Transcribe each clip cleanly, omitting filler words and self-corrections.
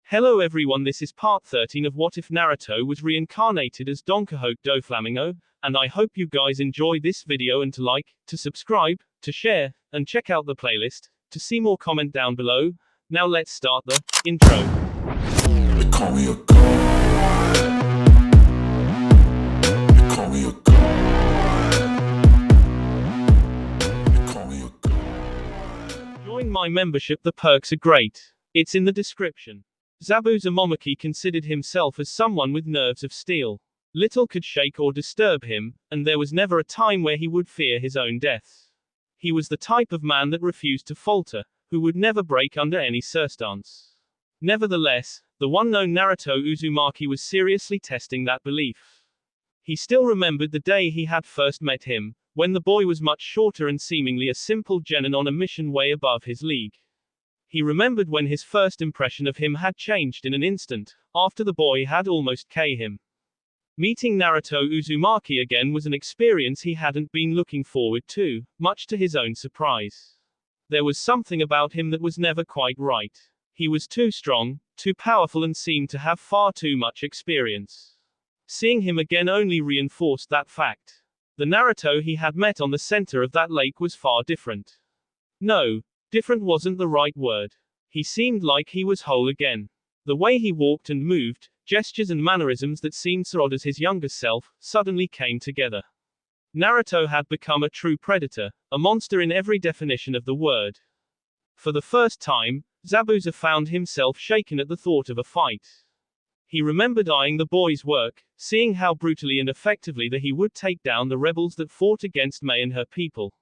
Hello everyone, this is part 13 of What If Naruto was reincarnated as Donquixote Doflamingo, and I hope you guys enjoy this video and to like, to subscribe, to share, and check out the playlist, to see more comment down below. Now let's start the intro. They call me a god. They call me a god. They call me a god. Join my membership, the perks are great. It's in the description. Zabuza Momoki considered himself as someone with nerves of steel. Little could shake or disturb him, and there was never a time where he would fear his own death. He was the type of man that refused to falter, who would never break under any circumstance. Nevertheless, the one-known Naruto Uzumaki was seriously testing that belief. He still remembered the day he had first met him, when the boy was much shorter and seemingly a simple genin on a mission way above his league. He remembered when his first impression of him had changed in an instant, after the boy had almost killed him. Meeting Naruto Uzumaki again was an experience he hadn't been looking forward to, much to his own surprise. There was something about him that was never quite right. He was too strong, too powerful, and seemed to have far too much experience. Seeing him again only reinforced that fact. The Naruto he had met on the center of that lake was far different. No, different wasn't the right word. He seemed like he was whole again. The way he walked and moved, gestures and mannerisms that seemed so odd as his younger self, suddenly came together. Naruto had become a true predator, a monster in every definition of the word. For the first time, Zabuza found himself shaken at the thought of a fight. He remembered eyeing the boy's work, seeing how brutally and effectively that he would take down the rebels that fought against Mei and her people.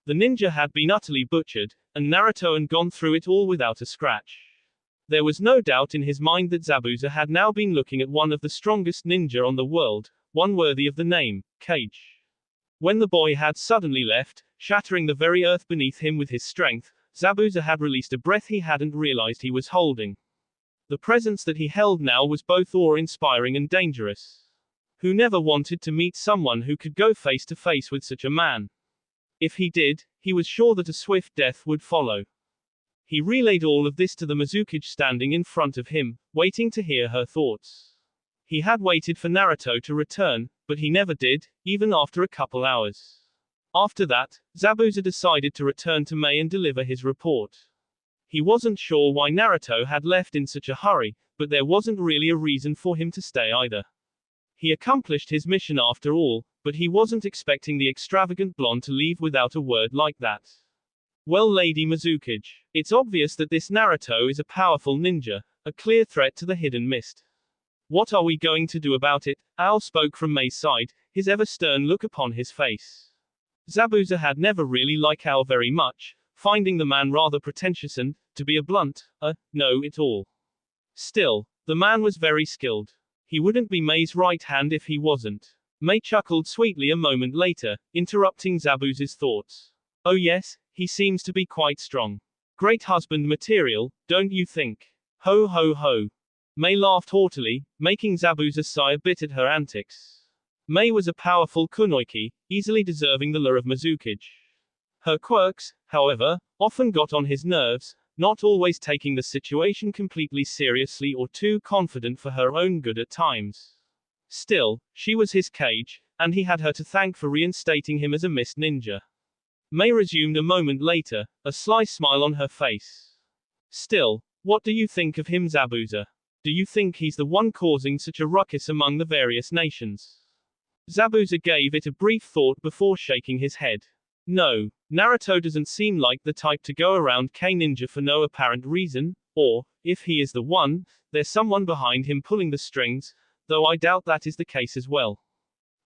The ninja had been utterly butchered, and Naruto had gone through it all without a scratch. There was no doubt in his mind that Zabuza had now been looking at one of the strongest ninja on the world, one worthy of the name, Kage. When the boy had suddenly left, shattering the very earth beneath him with his strength, Zabuza had released a breath he hadn't realized he was holding. The presence that he held now was both awe-inspiring and dangerous. Who never wanted to meet someone who could go face to face with such a man? If he did, he was sure that a swift death would follow. He relayed all of this to the Mizukage standing in front of him, waiting to hear her thoughts. He had waited for Naruto to return, but he never did, even after a couple hours. After that, Zabuza decided to return to Mei and deliver his report. He wasn't sure why Naruto had left in such a hurry, but there wasn't really a reason for him to stay either. He accomplished his mission after all, but he wasn't expecting the extravagant blonde to leave without a word like that. Well, Lady Mizukage, it's obvious that this Naruto is a powerful ninja, a clear threat to the hidden mist. What are we going to do about it? Ao spoke from Mei's side, his ever-stern look upon his face. Zabuza had never really liked Ao very much, finding the man rather pretentious and, to be a blunt, know-it-all. Still, the man was very skilled. He wouldn't be Mei's right hand if he wasn't. Mei chuckled sweetly a moment later, interrupting Zabuza's thoughts. Oh yes, he seems to be quite strong. Great husband material, don't you think? Ho ho ho. Mei laughed haughtily, making Zabuza sigh a bit at her antics. Mei was a powerful kunoichi, easily deserving the lure of Mizukage. Her quirks, however, often got on his nerves, not always taking the situation completely seriously or too confident for her own good at times. Still, she was his Kage, and he had her to thank for reinstating him as a mist ninja. Mei resumed a moment later, a sly smile on her face. Still, what do you think of him, Zabuza? Do you think he's the one causing such a ruckus among the various nations? Zabuza gave it a brief thought before shaking his head. No, Naruto doesn't seem like the type to go around killing ninja for no apparent reason, or, if he is the one, there's someone behind him pulling the strings, though I doubt that is the case as well.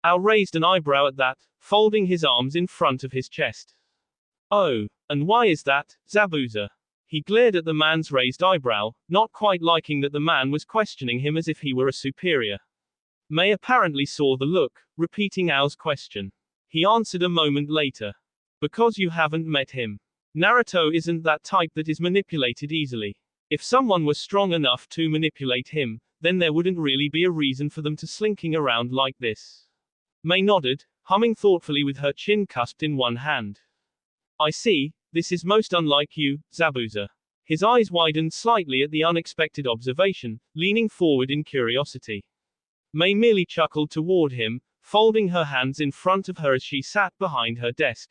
Ao raised an eyebrow at that, folding his arms in front of his chest. Oh, and why is that, Zabuza? He glared at the man's raised eyebrow, not quite liking that the man was questioning him as if he were a superior. Mei apparently saw the look, repeating Ao's question. He answered a moment later. Because you haven't met him. Naruto isn't that type that is manipulated easily. If someone was strong enough to manipulate him, then there wouldn't really be a reason for them to slinking around like this. Mei nodded, humming thoughtfully with her chin cusped in one hand. I see, this is most unlike you, Zabuza. His eyes widened slightly at the unexpected observation, leaning forward in curiosity. May merely chuckled toward him, folding her hands in front of her as she sat behind her desk.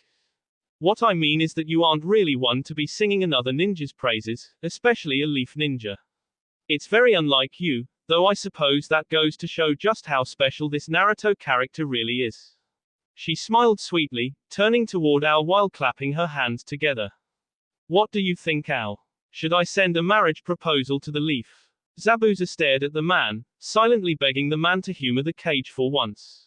What I mean is that you aren't really one to be singing another ninja's praises, especially a leaf ninja. It's very unlike you, though I suppose that goes to show just how special this Naruto character really is. She smiled sweetly, turning toward Ao while clapping her hands together. What do you think, Ao? Should I send a marriage proposal to the leaf? Zabuza stared at the man, silently begging the man to humor the cage for once.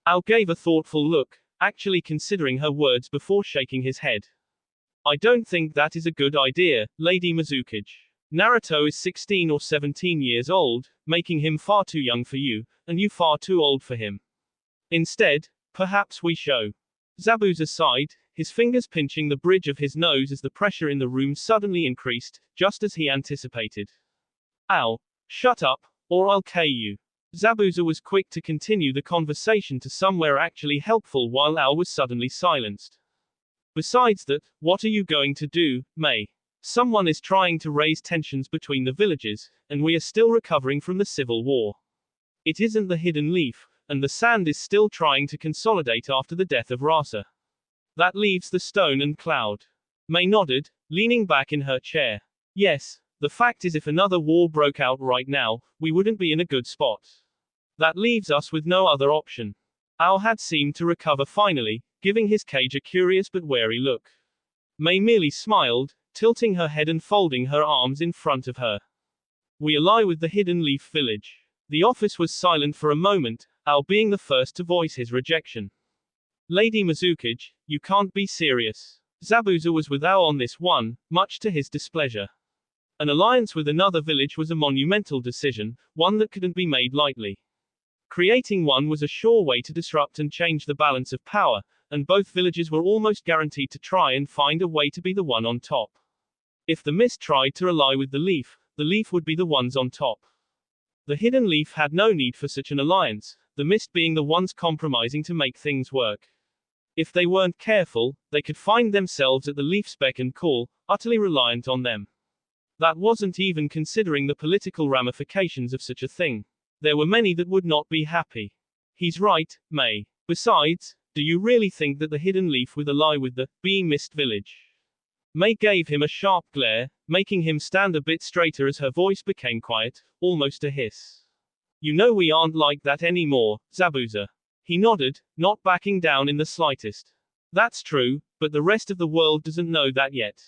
Ao gave a thoughtful look, actually considering her words before shaking his head. I don't think that is a good idea, Lady Mizukage. Naruto is 16 or 17 years old, making him far too young for you, and you far too old for him. Instead, perhaps we show. Zabuza sighed, his fingers pinching the bridge of his nose as the pressure in the room suddenly increased, just as he anticipated. Ow, shut up, or I'll K you. Zabuza was quick to continue the conversation to somewhere actually helpful while Ao was suddenly silenced. Besides that, what are you going to do, May? Someone is trying to raise tensions between the villages, and we are still recovering from the civil war. It isn't the hidden leaf, and the sand is still trying to consolidate after the death of Rasa. That leaves the stone and cloud. May nodded, leaning back in her chair. Yes, the fact is if another war broke out right now, we wouldn't be in a good spot. That leaves us with no other option. Ao had seemed to recover finally, giving his cage a curious but wary look. May merely smiled, tilting her head and folding her arms in front of her. We ally with the Hidden Leaf Village. The office was silent for a moment, Ao being the first to voice his rejection. Lady Mizukage, you can't be serious. Zabuza was with Ao on this one, much to his displeasure. An alliance with another village was a monumental decision, one that couldn't be made lightly. Creating one was a sure way to disrupt and change the balance of power, and both villages were almost guaranteed to try and find a way to be the one on top. If the mist tried to ally with the leaf would be the ones on top. The hidden leaf had no need for such an alliance, the mist being the ones compromising to make things work. If they weren't careful, they could find themselves at the leaf's beck and call, utterly reliant on them. That wasn't even considering the political ramifications of such a thing. There were many that would not be happy. He's right, May. Besides, do you really think that the hidden leaf would ally with the Mist village? May gave him a sharp glare, making him stand a bit straighter as her voice became quiet, almost a hiss. You know we aren't like that anymore, Zabuza. He nodded, not backing down in the slightest. That's true, but the rest of the world doesn't know that yet.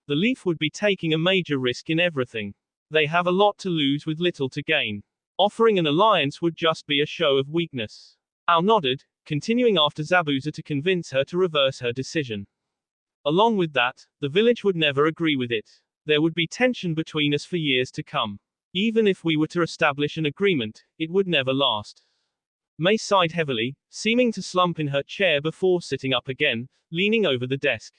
The leaf would be taking a major risk in everything. They have a lot to lose with little to gain. Offering an alliance would just be a show of weakness. Ao nodded, continuing after Zabuza to convince her to reverse her decision. Along with that, the village would never agree with it. There would be tension between us for years to come. Even if we were to establish an agreement, it would never last. May sighed heavily, seeming to slump in her chair before sitting up again, leaning over the desk.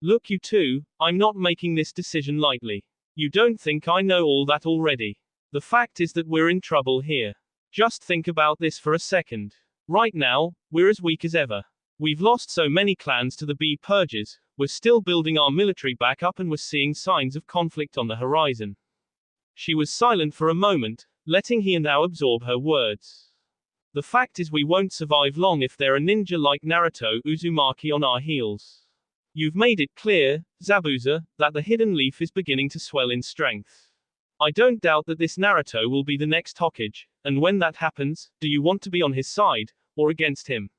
Look, you two, I'm not making this decision lightly. You don't think I know all that already. The fact is that we're in trouble here. Just think about this for a second. Right now, we're as weak as ever. We've lost so many clans to the bee purges, we're still building our military back up and we're seeing signs of conflict on the horizon. She was silent for a moment, letting he and Ao absorb her words. The fact is we won't survive long if there are ninja like Naruto Uzumaki on our heels. You've made it clear, Zabuza, that the hidden leaf is beginning to swell in strength. I don't doubt that this Naruto will be the next Hokage, and when that happens, do you want to be on his side, or against him?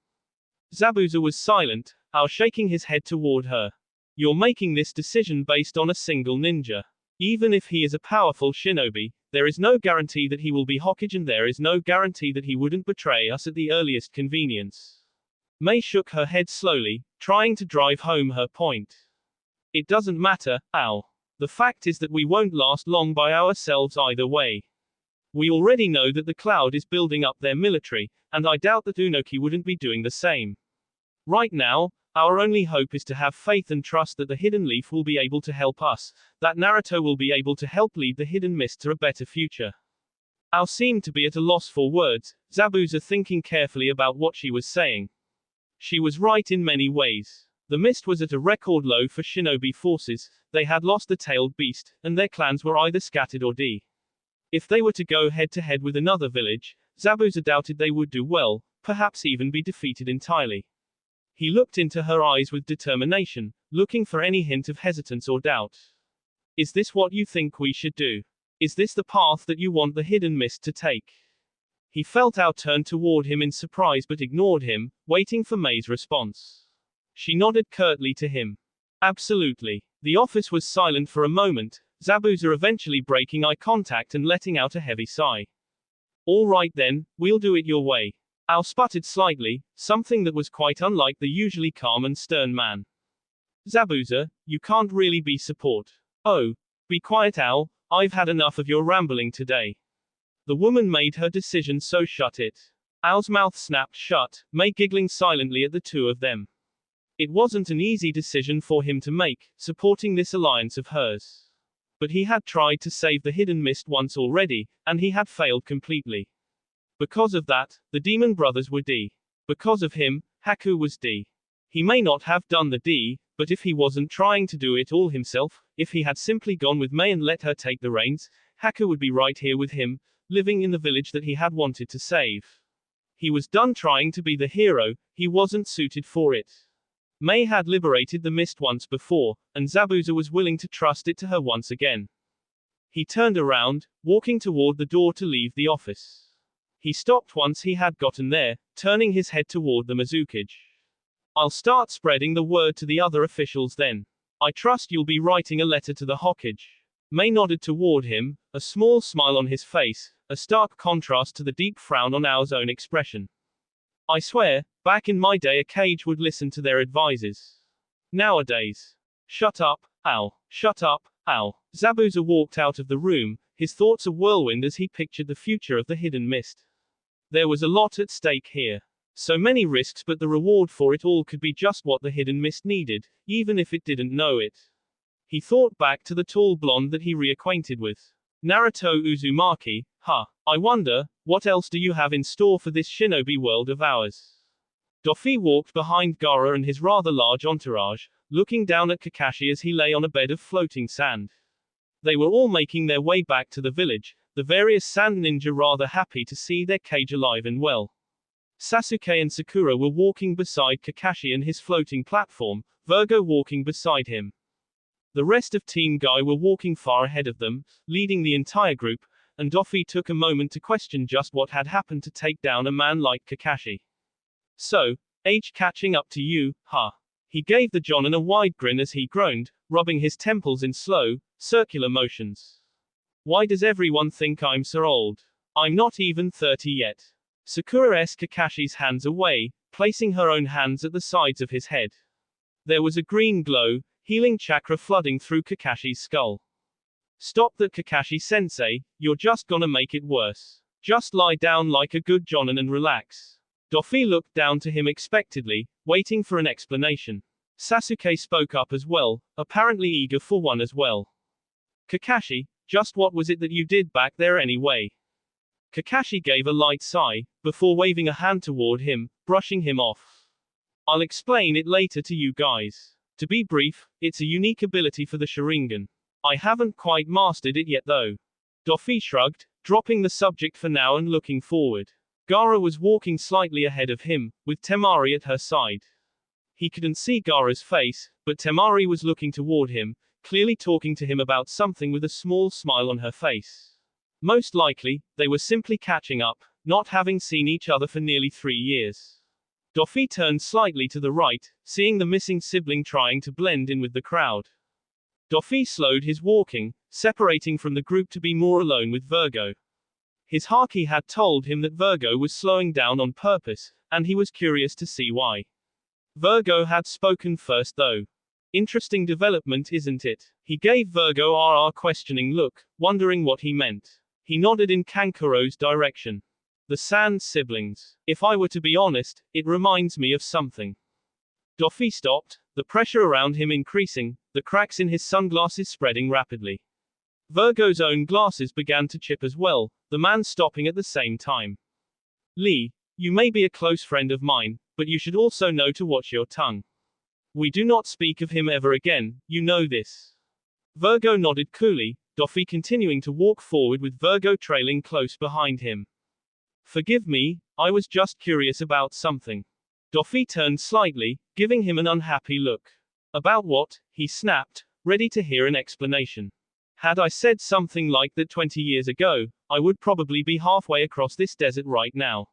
Zabuza was silent, Ao shaking his head toward her. You're making this decision based on a single ninja. Even if he is a powerful shinobi, there is no guarantee that he will be Hokage and there is no guarantee that he wouldn't betray us at the earliest convenience. May shook her head slowly, trying to drive home her point. It doesn't matter, Ao. The fact is that we won't last long by ourselves either way. We already know that the Cloud is building up their military, and I doubt that Unoki wouldn't be doing the same. Right now, our only hope is to have faith and trust that the Hidden Leaf will be able to help us, that Naruto will be able to help lead the Hidden Mist to a better future. Ao seemed to be at a loss for words, Zabuza thinking carefully about what she was saying. She was right in many ways. The mist was at a record low for shinobi forces, they had lost the tailed beast, and their clans were either scattered or dead. If they were to go head to head with another village, Zabuza doubted they would do well, perhaps even be defeated entirely. He looked into her eyes with determination, looking for any hint of hesitance or doubt. Is this what you think we should do? Is this the path that you want the hidden mist to take? He felt Ao turn toward him in surprise but ignored him, waiting for Mei's response. She nodded curtly to him. Absolutely. The office was silent for a moment, Zabuza eventually breaking eye contact and letting out a heavy sigh. All right then, we'll do it your way. Ao sputtered slightly, something that was quite unlike the usually calm and stern man. Zabuza, you can't really be support. Oh, be quiet Ao, I've had enough of your rambling today. The woman made her decision, so shut it. Ao's mouth snapped shut, Mei giggling silently at the two of them. It wasn't an easy decision for him to make, supporting this alliance of hers. But he had tried to save the hidden mist once already, and he had failed completely. Because of that, the demon brothers were D. Because of him, Haku was D. He may not have done the D, but if he wasn't trying to do it all himself, if he had simply gone with Mei and let her take the reins, Haku would be right here with him, living in the village that he had wanted to save. He was done trying to be the hero, he wasn't suited for it. Mei had liberated the mist once before, and Zabuza was willing to trust it to her once again. He turned around, walking toward the door to leave the office. He stopped once he had gotten there, turning his head toward the Mizukage. I'll start spreading the word to the other officials then. I trust you'll be writing a letter to the Hokage. Mei nodded toward him, a small smile on his face, a stark contrast to the deep frown on Ao's own expression. I swear, back in my day a Kage would listen to their advisors. Nowadays. Shut up, Ao. Shut up, Ao. Zabuza walked out of the room, his thoughts a whirlwind as he pictured the future of the hidden mist. There was a lot at stake here. So many risks, but the reward for it all could be just what the hidden mist needed, even if it didn't know it. He thought back to the tall blonde that he reacquainted with. Naruto Uzumaki, huh. I wonder, what else do you have in store for this shinobi world of ours? Doffy walked behind Gaara and his rather large entourage, looking down at Kakashi as he lay on a bed of floating sand. They were all making their way back to the village, the various sand ninja rather happy to see their Kage alive and well. Sasuke and Sakura were walking beside Kakashi and his floating platform, Virgo walking beside him. The rest of Team Guy were walking far ahead of them, leading the entire group, and Doffy took a moment to question just what had happened to take down a man like Kakashi. So, age catching up to you, huh? He gave the Jonin a wide grin as he groaned, rubbing his temples in slow, circular motions. Why does everyone think I'm so old? I'm not even 30 yet. Sakura s Kakashi's hands away, placing her own hands at the sides of his head. There was a green glow, healing chakra flooding through Kakashi's skull. Stop that, Kakashi-sensei, you're just gonna make it worse. Just lie down like a good Jonin and relax. Doffy looked down to him expectantly, waiting for an explanation. Sasuke spoke up as well, apparently eager for one as well. Kakashi, just what was it that you did back there anyway? Kakashi gave a light sigh, before waving a hand toward him, brushing him off. I'll explain it later to you guys. To be brief, it's a unique ability for the Sharingan. I haven't quite mastered it yet though. Doffy shrugged, dropping the subject for now and looking forward. Gaara was walking slightly ahead of him, with Temari at her side. He couldn't see Gaara's face, but Temari was looking toward him, clearly talking to him about something with a small smile on her face. Most likely, they were simply catching up, not having seen each other for nearly 3 years. Doffy turned slightly to the right, seeing the missing sibling trying to blend in with the crowd. Doffy slowed his walking, separating from the group to be more alone with Virgo. His Haki had told him that Virgo was slowing down on purpose, and he was curious to see why. Virgo had spoken first though. Interesting development, isn't it? He gave Virgo a questioning look, wondering what he meant. He nodded in Kankuro's direction. The Sand siblings. If I were to be honest, it reminds me of something. Doffy stopped, the pressure around him increasing, the cracks in his sunglasses spreading rapidly. Virgo's own glasses began to chip as well, the man stopping at the same time. Lee, you may be a close friend of mine, but you should also know to watch your tongue. We do not speak of him ever again, you know this. Virgo nodded coolly, Doffy continuing to walk forward with Virgo trailing close behind him. Forgive me, I was just curious about something. Doffy turned slightly, giving him an unhappy look. About what? He snapped, ready to hear an explanation. Had I said something like that 20 years ago, I would probably be halfway across this desert right now.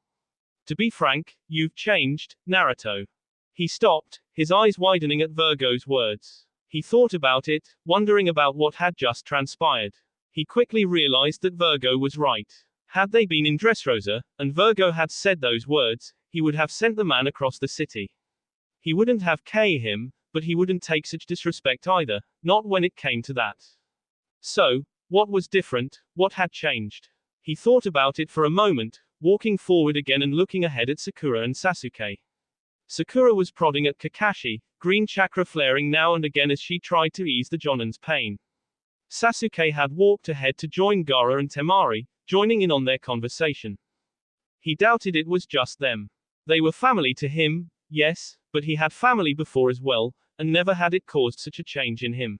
To be frank, you've changed, Naruto. He stopped, his eyes widening at Virgo's words. He thought about it, wondering about what had just transpired. He quickly realized that Virgo was right. Had they been in Dressrosa, and Virgo had said those words, he would have sent the man across the city. He wouldn't have killed him, but he wouldn't take such disrespect either, not when it came to that. So, what was different, what had changed? He thought about it for a moment, walking forward again and looking ahead at Sakura and Sasuke. Sakura was prodding at Kakashi, green chakra flaring now and again as she tried to ease the Jonin's pain. Sasuke had walked ahead to join Gaara and Temari, joining in on their conversation. He doubted it was just them. They were family to him, yes, but he had family before as well, and never had it caused such a change in him.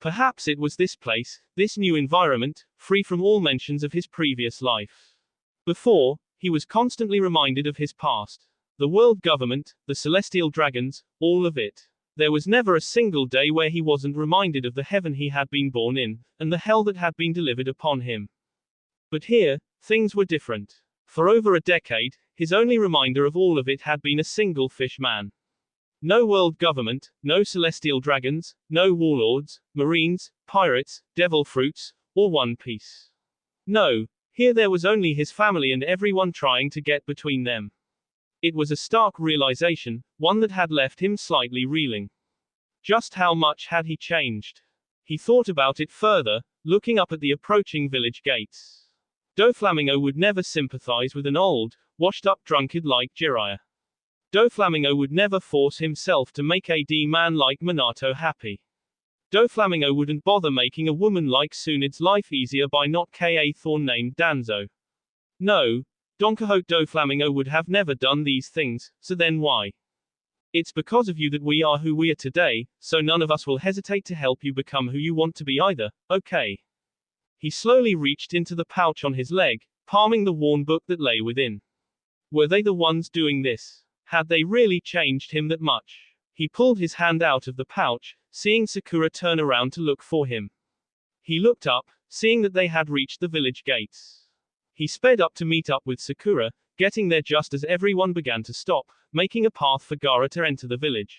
Perhaps it was this place, this new environment, free from all mentions of his previous life. Before, he was constantly reminded of his past. The world government, the celestial dragons, all of it. There was never a single day where he wasn't reminded of the heaven he had been born in, and the hell that had been delivered upon him. But here, things were different. For over a decade, his only reminder of all of it had been a single fish man. No world government, no celestial dragons, no warlords, marines, pirates, devil fruits, or One Piece. No, here there was only his family and everyone trying to get between them. It was a stark realization, one that had left him slightly reeling. Just how much had he changed? He thought about it further, looking up at the approaching village gates. Doflamingo would never sympathize with an old, washed-up drunkard like Jiraiya. Doflamingo would never force himself to make a D-man like Minato happy. Doflamingo wouldn't bother making a woman like Tsunde's life easier by not a thorn named Danzo. No, Donquixote Doflamingo would have never done these things, so then why? It's because of you that we are who we are today, so none of us will hesitate to help you become who you want to be either, okay? He slowly reached into the pouch on his leg, palming the worn book that lay within. Were they the ones doing this? Had they really changed him that much? He pulled his hand out of the pouch, seeing Sakura turn around to look for him. He looked up, seeing that they had reached the village gates. He sped up to meet up with Sakura, getting there just as everyone began to stop, making a path for Gaara to enter the village.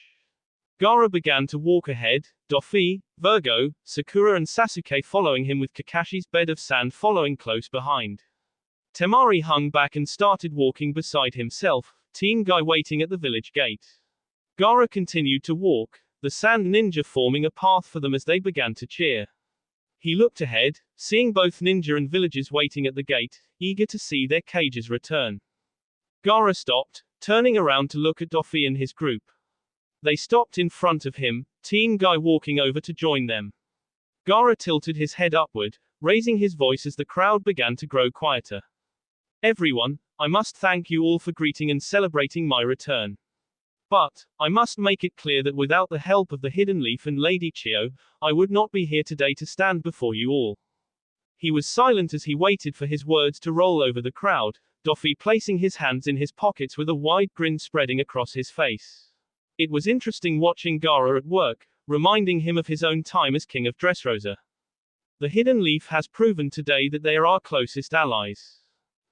Gaara began to walk ahead, Doffy, Virgo, Sakura and Sasuke following him with Kakashi's bed of sand following close behind. Temari hung back and started walking beside himself, Teen Guy waiting at the village gate. Gaara continued to walk, the sand ninja forming a path for them as they began to cheer. He looked ahead, seeing both ninja and villagers waiting at the gate, eager to see their cages return. Gaara stopped, turning around to look at Doffy and his group. They stopped in front of him, Teen Guy walking over to join them. Gaara tilted his head upward, raising his voice as the crowd began to grow quieter. Everyone, I must thank you all for greeting and celebrating my return. But, I must make it clear that without the help of the Hidden Leaf and Lady Chio, I would not be here today to stand before you all. He was silent as he waited for his words to roll over the crowd, Doffy placing his hands in his pockets with a wide grin spreading across his face. It was interesting watching Gaara at work, reminding him of his own time as King of Dressrosa. The Hidden Leaf has proven today that they are our closest allies.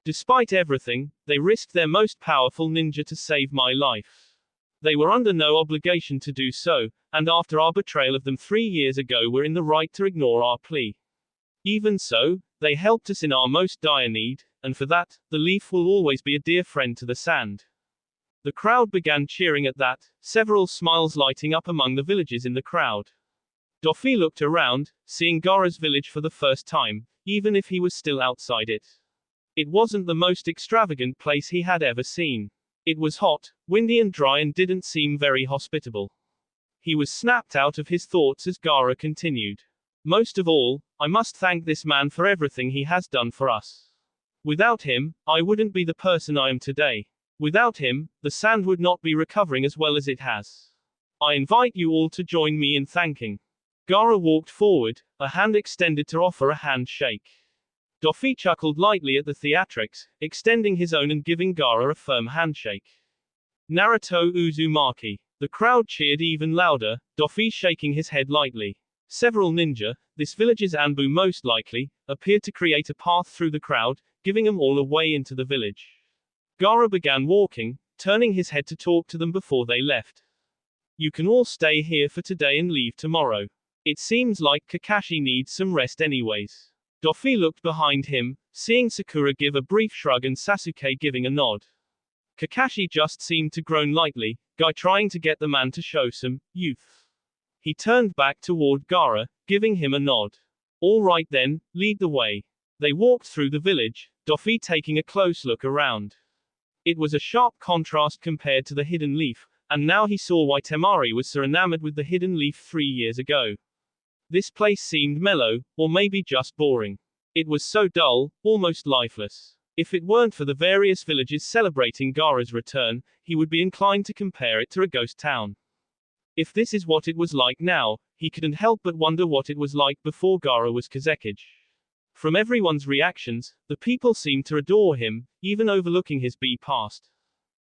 Despite everything, they risked their most powerful ninja to save my life. They were under no obligation to do so, and after our betrayal of them 3 years ago were in the right to ignore our plea. Even so, they helped us in our most dire need, and for that, the leaf will always be a dear friend to the sand. The crowd began cheering at that, several smiles lighting up among the villagers in the crowd. Doffy looked around, seeing Gaara's village for the first time, even if he was still outside it. It wasn't the most extravagant place he had ever seen. It was hot, windy and dry and didn't seem very hospitable. He was snapped out of his thoughts as Gaara continued. Most of all, I must thank this man for everything he has done for us. Without him, I wouldn't be the person I am today. Without him, the sand would not be recovering as well as it has. I invite you all to join me in thanking. Gaara walked forward, a hand extended to offer a handshake. Doffy chuckled lightly at the theatrics, extending his own and giving Gaara a firm handshake. Naruto Uzumaki. The crowd cheered even louder, Doffy shaking his head lightly. Several ninja, this village's Anbu most likely, appeared to create a path through the crowd, giving them all a way into the village. Gaara began walking, turning his head to talk to them before they left. You can all stay here for today and leave tomorrow. It seems like Kakashi needs some rest anyways. Doffy looked behind him, seeing Sakura give a brief shrug and Sasuke giving a nod. Kakashi just seemed to groan lightly, guy trying to get the man to show some youth. He turned back toward Gaara, giving him a nod. All right then, lead the way. They walked through the village, Doffy taking a close look around. It was a sharp contrast compared to the hidden leaf, and now he saw why Temari was so enamored with the hidden leaf 3 years ago. This place seemed mellow, or maybe just boring. It was so dull, almost lifeless. If it weren't for the various villages celebrating Gaara's return, he would be inclined to compare it to a ghost town. If this is what it was like now, he couldn't help but wonder what it was like before Gaara was Kazekage. From everyone's reactions, the people seemed to adore him, even overlooking his past.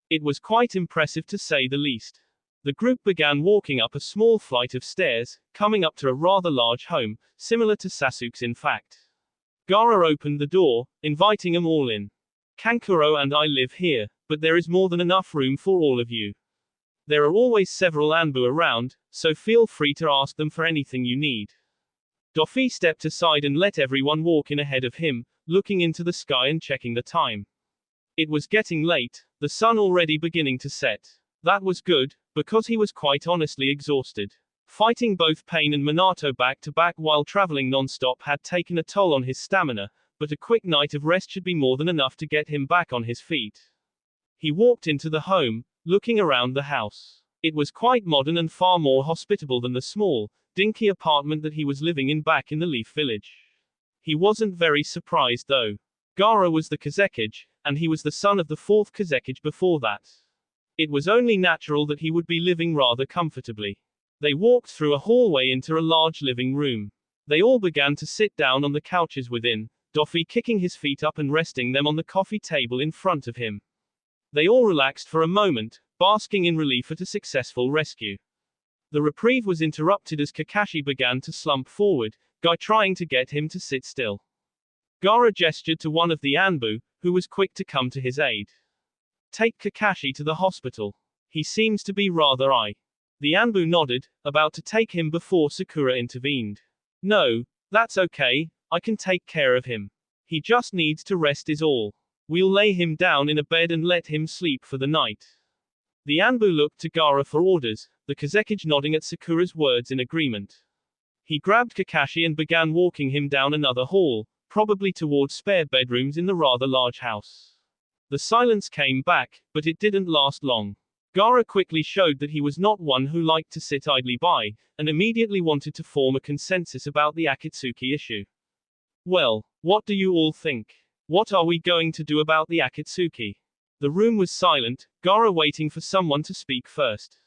It was quite impressive to say the least. The group began walking up a small flight of stairs, coming up to a rather large home, similar to Sasuke's in fact. Gaara opened the door, inviting them all in. Kankuro and I live here, but there is more than enough room for all of you. There are always several Anbu around, so feel free to ask them for anything you need. Doffy stepped aside and let everyone walk in ahead of him, looking into the sky and checking the time. It was getting late, the sun already beginning to set. That was good, because he was quite honestly exhausted. Fighting both Pain and Minato back to back while traveling non-stop had taken a toll on his stamina, but a quick night of rest should be more than enough to get him back on his feet. He walked into the home, looking around the house. It was quite modern and far more hospitable than the small, dinky apartment that he was living in back in the Leaf Village. He wasn't very surprised though. Gaara was the Kazekage, and he was the son of the fourth Kazekage before that. It was only natural that he would be living rather comfortably. They walked through a hallway into a large living room. They all began to sit down on the couches within, Doffy kicking his feet up and resting them on the coffee table in front of him. They all relaxed for a moment, basking in relief at a successful rescue. The reprieve was interrupted as Kakashi began to slump forward, Guy trying to get him to sit still. Gaara gestured to one of the Anbu, who was quick to come to his aid. Take Kakashi to the hospital. He seems to be rather ill. The Anbu nodded, about to take him before Sakura intervened. No, that's okay, I can take care of him. He just needs to rest is all. We'll lay him down in a bed and let him sleep for the night. The Anbu looked to Gaara for orders, the Kazekage nodding at Sakura's words in agreement. He grabbed Kakashi and began walking him down another hall, probably towards spare bedrooms in the rather large house. The silence came back, but it didn't last long. Gaara quickly showed that he was not one who liked to sit idly by, and immediately wanted to form a consensus about the Akatsuki issue. Well, what do you all think? What are we going to do about the Akatsuki? The room was silent, Gaara waiting for someone to speak first.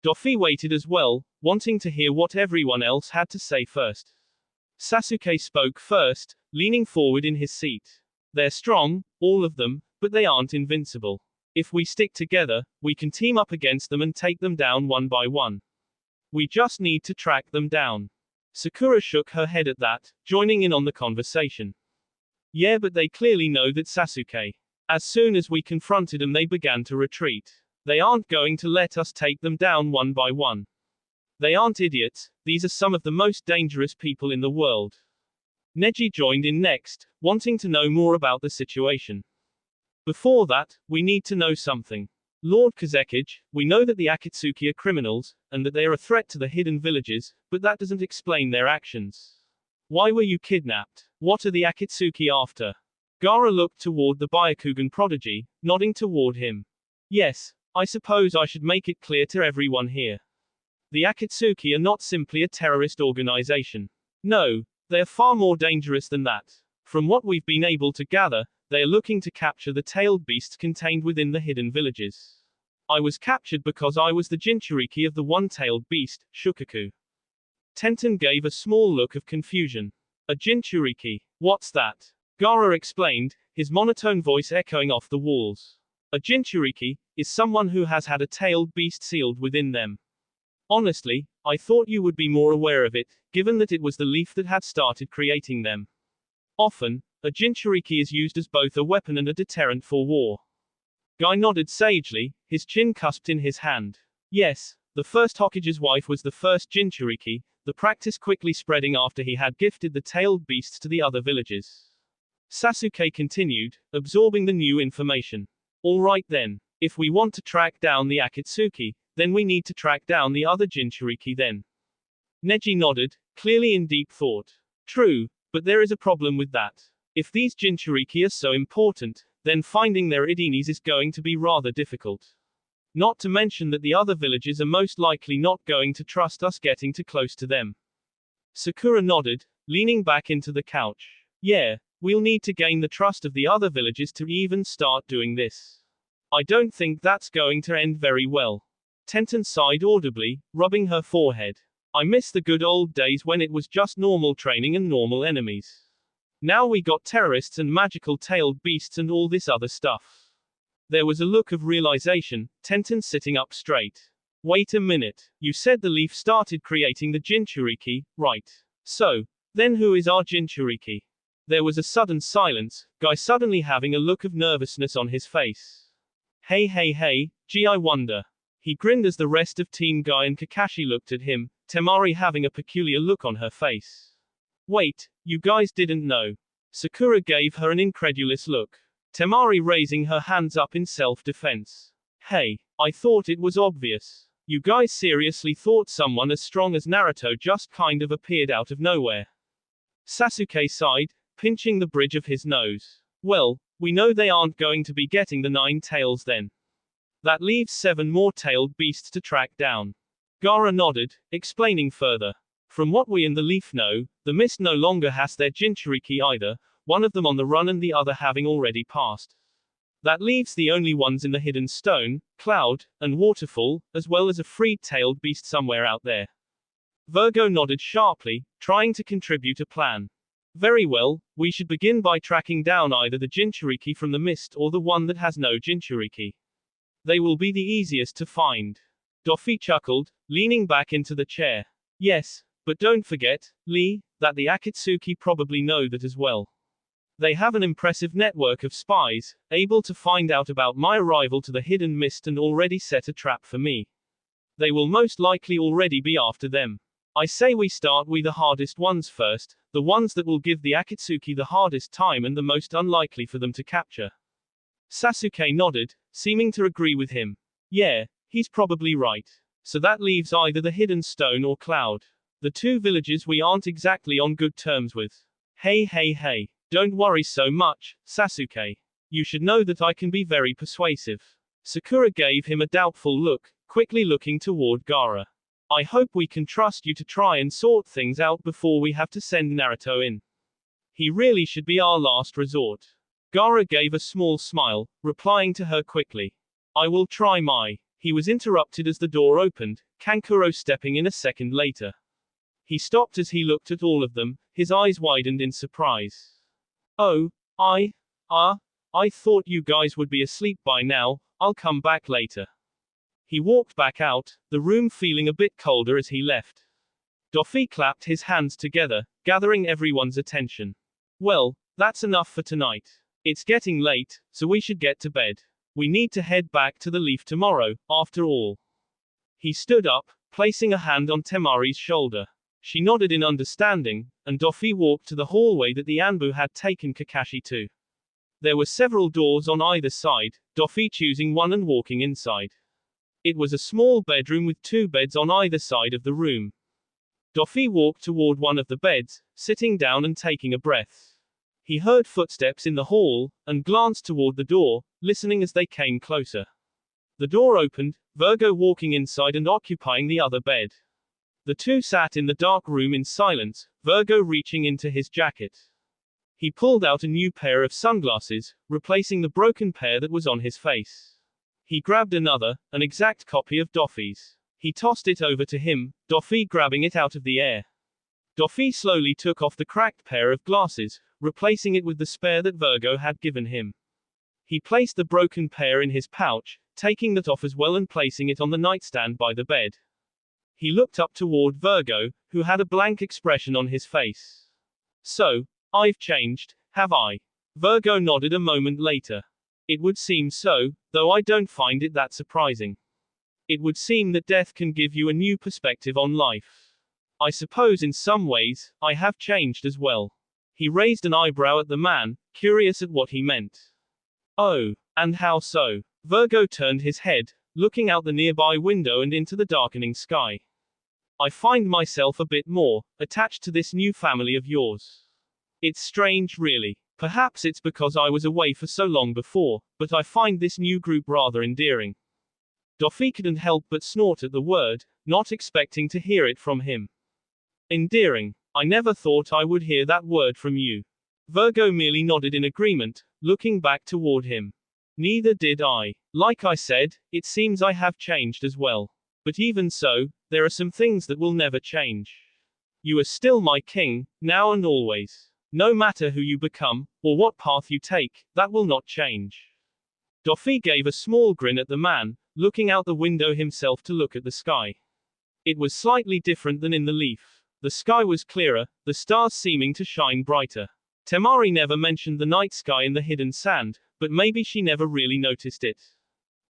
Doffy waited as well, wanting to hear what everyone else had to say first. Sasuke spoke first, leaning forward in his seat. They're strong, all of them, but they aren't invincible. If we stick together, we can team up against them and take them down one by one. We just need to track them down. Sakura shook her head at that, joining in on the conversation. Yeah, but they clearly know that Sasuke. As soon as we confronted them, they began to retreat. They aren't going to let us take them down one by one. They aren't idiots, these are some of the most dangerous people in the world. Neji joined in next, wanting to know more about the situation. Before that, we need to know something. Lord Kazekage, we know that the Akatsuki are criminals, and that they are a threat to the hidden villages, but that doesn't explain their actions. Why were you kidnapped? What are the Akatsuki after? Gaara looked toward the Byakugan prodigy, nodding toward him. Yes, I suppose I should make it clear to everyone here. The Akatsuki are not simply a terrorist organization. No, they are far more dangerous than that. From what we've been able to gather, they are looking to capture the tailed beasts contained within the hidden villages. I was captured because I was the Jinchuriki of the one-tailed beast, Shukaku. Tenten gave a small look of confusion. A Jinchuriki? What's that? Gaara explained, his monotone voice echoing off the walls. A Jinchuriki is someone who has had a tailed beast sealed within them. Honestly, I thought you would be more aware of it, given that it was the leaf that had started creating them. Often, a Jinchuriki is used as both a weapon and a deterrent for war. Guy nodded sagely, his chin cusped in his hand. Yes, the first Hokage's wife was the first Jinchuriki, the practice quickly spreading after he had gifted the tailed beasts to the other villages. Sasuke continued, absorbing the new information. Alright then, if we want to track down the Akatsuki, then we need to track down the other Jinchuriki then. Neji nodded, clearly in deep thought. True, but there is a problem with that. If these Jinchuriki are so important, then finding their Idinis is going to be rather difficult. Not to mention that the other villages are most likely not going to trust us getting too close to them. Sakura nodded, leaning back into the couch. Yeah, we'll need to gain the trust of the other villages to even start doing this. I don't think that's going to end very well. Tenten sighed audibly, rubbing her forehead. I miss the good old days when it was just normal training and normal enemies. Now we got terrorists and magical tailed beasts and all this other stuff. There was a look of realization, Tenten sitting up straight. Wait a minute, you said the leaf started creating the Jinchuriki, right? So, then who is our Jinchuriki? There was a sudden silence, Guy suddenly having a look of nervousness on his face. Hey, gee I wonder. He grinned as the rest of Team Guy and Kakashi looked at him, Temari having a peculiar look on her face. Wait, you guys didn't know? Sakura gave her an incredulous look. Temari raising her hands up in self-defense. Hey, I thought it was obvious. You guys seriously thought someone as strong as Naruto just kind of appeared out of nowhere? Sasuke sighed, pinching the bridge of his nose. Well, we know they aren't going to be getting the 9 tails then. That leaves 7 more tailed beasts to track down. Gaara nodded, explaining further. From what we in the leaf know, the mist no longer has their Jinchuriki either, one of them on the run and the other having already passed. That leaves the only ones in the hidden stone, cloud, and waterfall, as well as a freed-tailed beast somewhere out there. Virgo nodded sharply, trying to contribute a plan. Very well, we should begin by tracking down either the Jinchuriki from the mist or the one that has no Jinchuriki. They will be the easiest to find. Doffy chuckled, leaning back into the chair. Yes, but don't forget, Lee, that the Akatsuki probably know that as well. They have an impressive network of spies, able to find out about my arrival to the hidden mist and already set a trap for me. They will most likely already be after them. I say we start with the hardest ones first, the ones that will give the Akatsuki the hardest time and the most unlikely for them to capture. Sasuke nodded, seeming to agree with him. Yeah, he's probably right. So that leaves either the hidden stone or cloud. The 2 villages we aren't exactly on good terms with. Hey. Don't worry so much, Sasuke. You should know that I can be very persuasive. Sakura gave him a doubtful look, quickly looking toward Gaara. I hope we can trust you to try and sort things out before we have to send Naruto in. He really should be our last resort. Gaara gave a small smile, replying to her quickly. I will try my. He was interrupted as the door opened, Kankuro stepping in a second later. He stopped as he looked at all of them, his eyes widened in surprise. Oh, I thought you guys would be asleep by now, I'll come back later. He walked back out, the room feeling a bit colder as he left. Doffy clapped his hands together, gathering everyone's attention. Well, that's enough for tonight. It's getting late, so we should get to bed. We need to head back to the leaf tomorrow, after all. He stood up, placing a hand on Temari's shoulder. She nodded in understanding, and Doffy walked to the hallway that the Anbu had taken Kakashi to. There were several doors on either side, Doffy choosing one and walking inside. It was a small bedroom with 2 beds on either side of the room. Doffy walked toward one of the beds, sitting down and taking a breath. He heard footsteps in the hall, and glanced toward the door, listening as they came closer. The door opened, Virgo walking inside and occupying the other bed. The 2 sat in the dark room in silence, Virgo reaching into his jacket. He pulled out a new pair of sunglasses, replacing the broken pair that was on his face. He grabbed another, an exact copy of Doffy's. He tossed it over to him, Doffy grabbing it out of the air. Doffy slowly took off the cracked pair of glasses, replacing it with the spare that Virgo had given him. He placed the broken pair in his pouch, taking that off as well and placing it on the nightstand by the bed. He looked up toward Virgo, who had a blank expression on his face. So, I've changed, have I? Virgo nodded a moment later. It would seem so, though I don't find it that surprising. It would seem that death can give you a new perspective on life. I suppose in some ways, I have changed as well. He raised an eyebrow at the man, curious at what he meant. Oh, and how so? Virgo turned his head, looking out the nearby window and into the darkening sky. I find myself a bit more attached to this new family of yours. It's strange, really. Perhaps it's because I was away for so long before, but I find this new group rather endearing. Doffy couldn't help but snort at the word, not expecting to hear it from him. Endearing. I never thought I would hear that word from you. Virgo merely nodded in agreement, looking back toward him. Neither did I. Like I said, it seems I have changed as well. But even so, there are some things that will never change. You are still my king, now and always. No matter who you become, or what path you take, that will not change. Doffy gave a small grin at the man, looking out the window himself to look at the sky. It was slightly different than in the leaf. The sky was clearer, the stars seeming to shine brighter. Temari never mentioned the night sky in the hidden sand, but maybe she never really noticed it.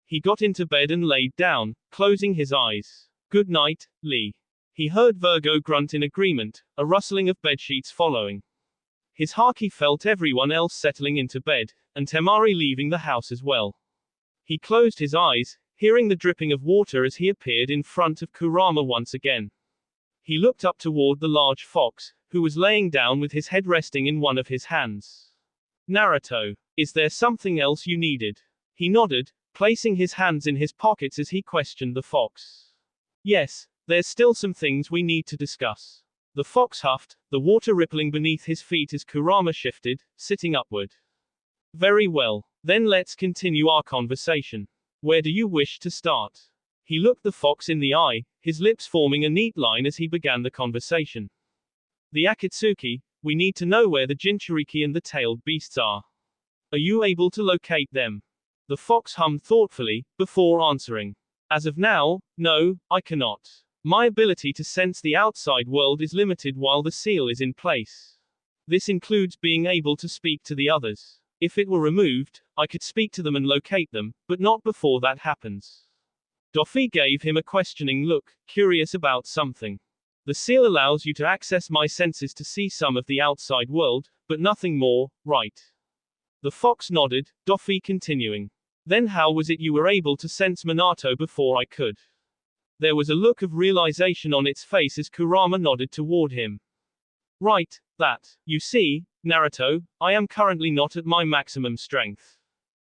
He got into bed and laid down, closing his eyes. Good night, Lee. He heard Virgo grunt in agreement, a rustling of bedsheets following. His haki felt everyone else settling into bed, and Temari leaving the house as well. He closed his eyes, hearing the dripping of water as he appeared in front of Kurama once again. He looked up toward the large fox, who was laying down with his head resting in one of his hands. Naruto, is there something else you needed? He nodded, placing his hands in his pockets as he questioned the fox. Yes, there's still some things we need to discuss. The fox huffed, the water rippling beneath his feet as Kurama shifted, sitting upward. Very well, then let's continue our conversation. Where do you wish to start? He looked the fox in the eye, his lips forming a neat line as he began the conversation. The Akatsuki, we need to know where the Jinchuriki and the tailed beasts are. Are you able to locate them? The fox hummed thoughtfully, before answering. As of now, no, I cannot. My ability to sense the outside world is limited while the seal is in place. This includes being able to speak to the others. If it were removed, I could speak to them and locate them, but not before that happens. Doffy gave him a questioning look, curious about something. The seal allows you to access my senses to see some of the outside world, but nothing more, right? The fox nodded, Doffy continuing. Then how was it you were able to sense Minato before I could? There was a look of realization on its face as Kurama nodded toward him. Right, that. You see, Naruto, I am currently not at my maximum strength.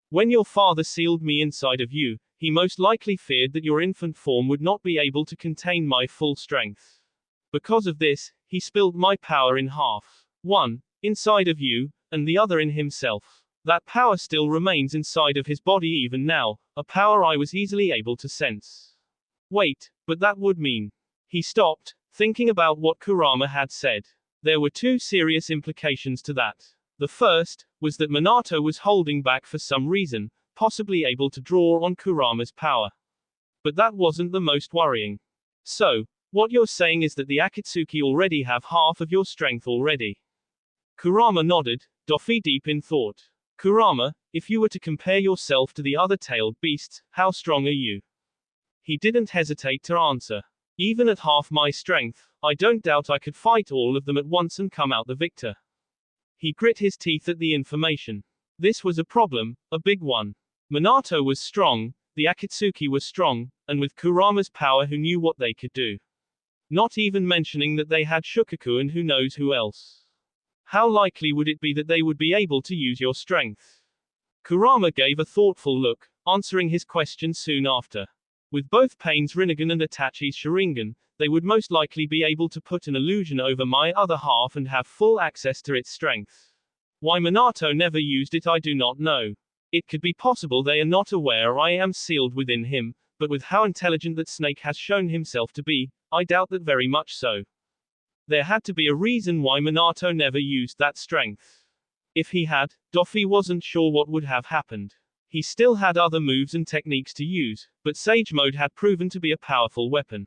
When your father sealed me inside of you, he most likely feared that your infant form would not be able to contain my full strength. Because of this, he spilled my power in half. One, inside of you, and the other in himself. That power still remains inside of his body even now, a power I was easily able to sense. Wait, but that would mean. He stopped, thinking about what Kurama had said. There were two serious implications to that. The first, was that Minato was holding back for some reason, possibly able to draw on Kurama's power. But that wasn't the most worrying. So, what you're saying is that the Akatsuki already have half of your strength already. Kurama nodded, Doffy deep in thought. Kurama, if you were to compare yourself to the other tailed beasts, how strong are you? He didn't hesitate to answer. Even at half my strength, I don't doubt I could fight all of them at once and come out the victor. He grit his teeth at the information. This was a problem, a big one. Minato was strong, the Akatsuki was strong, and with Kurama's power who knew what they could do. Not even mentioning that they had Shukaku and who knows who else. How likely would it be that they would be able to use your strength? Kurama gave a thoughtful look, answering his question soon after. With both Pain's Rinnegan and Itachi's Sharingan, they would most likely be able to put an illusion over my other half and have full access to its strength. Why Minato never used it I do not know. It could be possible they are not aware I am sealed within him, but with how intelligent that snake has shown himself to be, I doubt that very much so. There had to be a reason why Minato never used that strength. If he had, Doffy wasn't sure what would have happened. He still had other moves and techniques to use, but Sage Mode had proven to be a powerful weapon.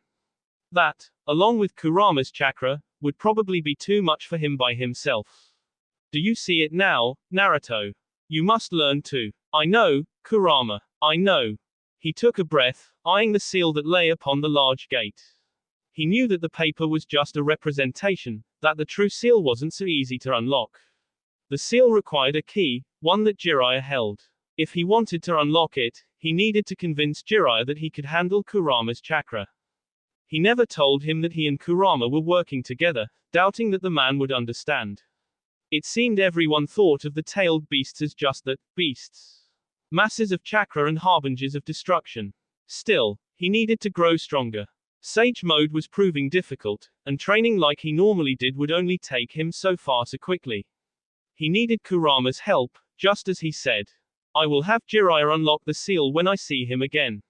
That, along with Kurama's chakra, would probably be too much for him by himself. Do you see it now, Naruto? You must learn too. I know, Kurama. I know. He took a breath, eyeing the seal that lay upon the large gate. He knew that the paper was just a representation, that the true seal wasn't so easy to unlock. The seal required a key, one that Jiraiya held. If he wanted to unlock it, he needed to convince Jiraiya that he could handle Kurama's chakra. He never told him that he and Kurama were working together, doubting that the man would understand. It seemed everyone thought of the tailed beasts as just that, beasts. Masses of chakra and harbingers of destruction. Still, he needed to grow stronger. Sage Mode was proving difficult, and training like he normally did would only take him so far so quickly. He needed Kurama's help, just as he said. I will have Jiraiya unlock the seal when I see him again.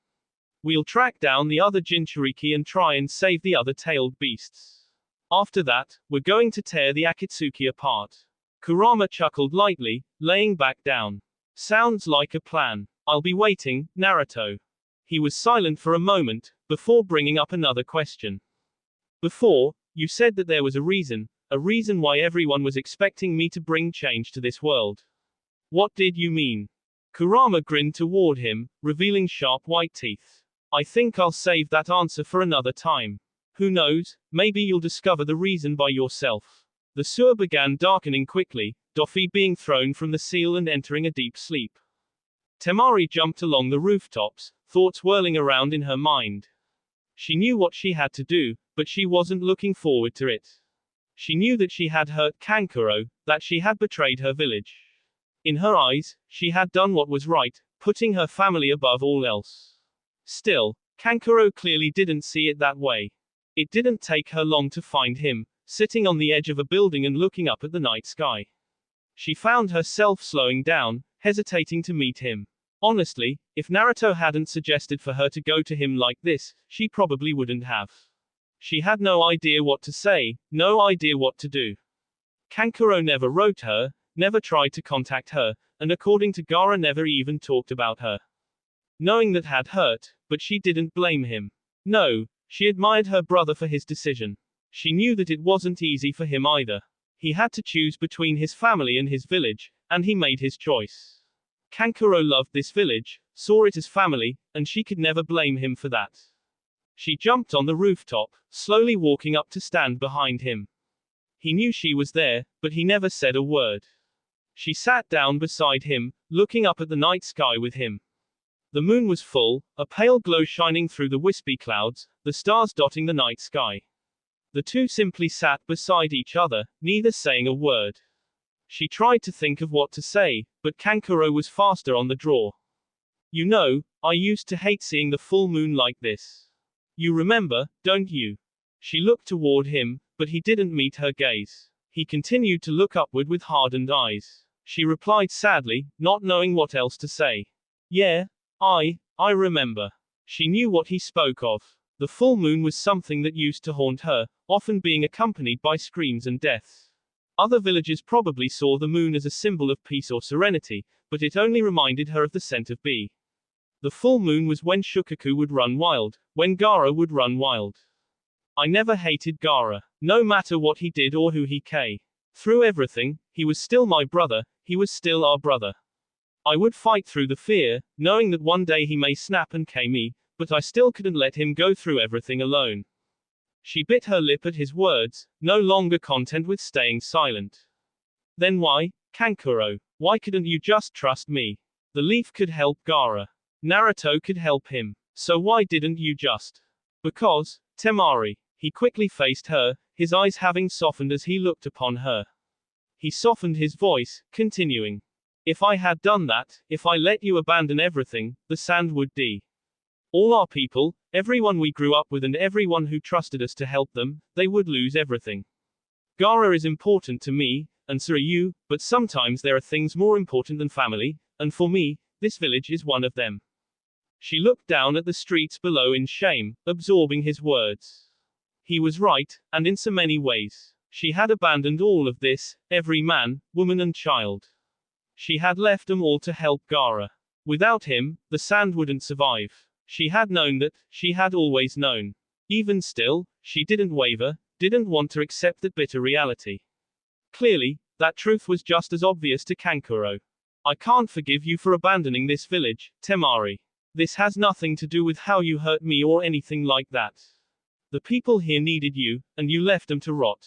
We'll track down the other Jinchuriki and try and save the other tailed beasts. After that, we're going to tear the Akatsuki apart. Kurama chuckled lightly, laying back down. Sounds like a plan. I'll be waiting, Naruto. He was silent for a moment, before bringing up another question. Before, you said that there was a reason why everyone was expecting me to bring change to this world. What did you mean? Kurama grinned toward him, revealing sharp white teeth. I think I'll save that answer for another time. Who knows, maybe you'll discover the reason by yourself. The sewer began darkening quickly, Doffy being thrown from the seal and entering a deep sleep. Temari jumped along the rooftops, thoughts whirling around in her mind. She knew what she had to do, but she wasn't looking forward to it. She knew that she had hurt Kankuro, that she had betrayed her village. In her eyes, she had done what was right, putting her family above all else. Still, Kankuro clearly didn't see it that way. It didn't take her long to find him, sitting on the edge of a building and looking up at the night sky. She found herself slowing down, hesitating to meet him. Honestly, if Naruto hadn't suggested for her to go to him like this, she probably wouldn't have. She had no idea what to say, no idea what to do. Kankuro never wrote her, never tried to contact her, and according to Gaara never even talked about her. Knowing that had hurt, but she didn't blame him. No, she admired her brother for his decision. She knew that it wasn't easy for him either. He had to choose between his family and his village, and he made his choice. Kankuro loved this village, saw it as family, and she could never blame him for that. She jumped on the rooftop, slowly walking up to stand behind him. He knew she was there, but he never said a word. She sat down beside him, looking up at the night sky with him. The moon was full, a pale glow shining through the wispy clouds, the stars dotting the night sky. The two simply sat beside each other, neither saying a word. She tried to think of what to say, but Kankuro was faster on the draw. You know, I used to hate seeing the full moon like this. You remember, don't you? She looked toward him, but he didn't meet her gaze. He continued to look upward with hardened eyes. She replied sadly, not knowing what else to say. Yeah, I remember. She knew what he spoke of. The full moon was something that used to haunt her, often being accompanied by screams and death. Other villagers probably saw the moon as a symbol of peace or serenity, but it only reminded her of the scent of bee. The full moon was when Shukaku would run wild, when Gaara would run wild. I never hated Gaara, no matter what he did or who he k. Through everything, he was still my brother, he was still our brother. I would fight through the fear, knowing that one day he may snap and k me, but I still couldn't let him go through everything alone. She bit her lip at his words, no longer content with staying silent. Then why, Kankuro? Why couldn't you just trust me? The leaf could help Gaara. Naruto could help him. So why didn't you just? Because, Temari. He quickly faced her, his eyes having softened as he looked upon her. He softened his voice, continuing. If I had done that, if I let you abandon everything, the sand would die. All our people, everyone we grew up with and everyone who trusted us to help them, they would lose everything. Gaara is important to me, and so are you, but sometimes there are things more important than family, and for me, This village is one of them. She looked down at the streets below in shame, absorbing his words. He was right, and in so many ways. She had abandoned all of this, every man, woman and child. She had left them all to help Gaara. Without him, the sand wouldn't survive. She had known that, she had always known. Even still, she didn't waver, didn't want to accept that bitter reality. Clearly, that truth was just as obvious to Kankuro. I can't forgive you for abandoning this village, Temari. This has nothing to do with how you hurt me or anything like that. The people here needed you, and you left them to rot.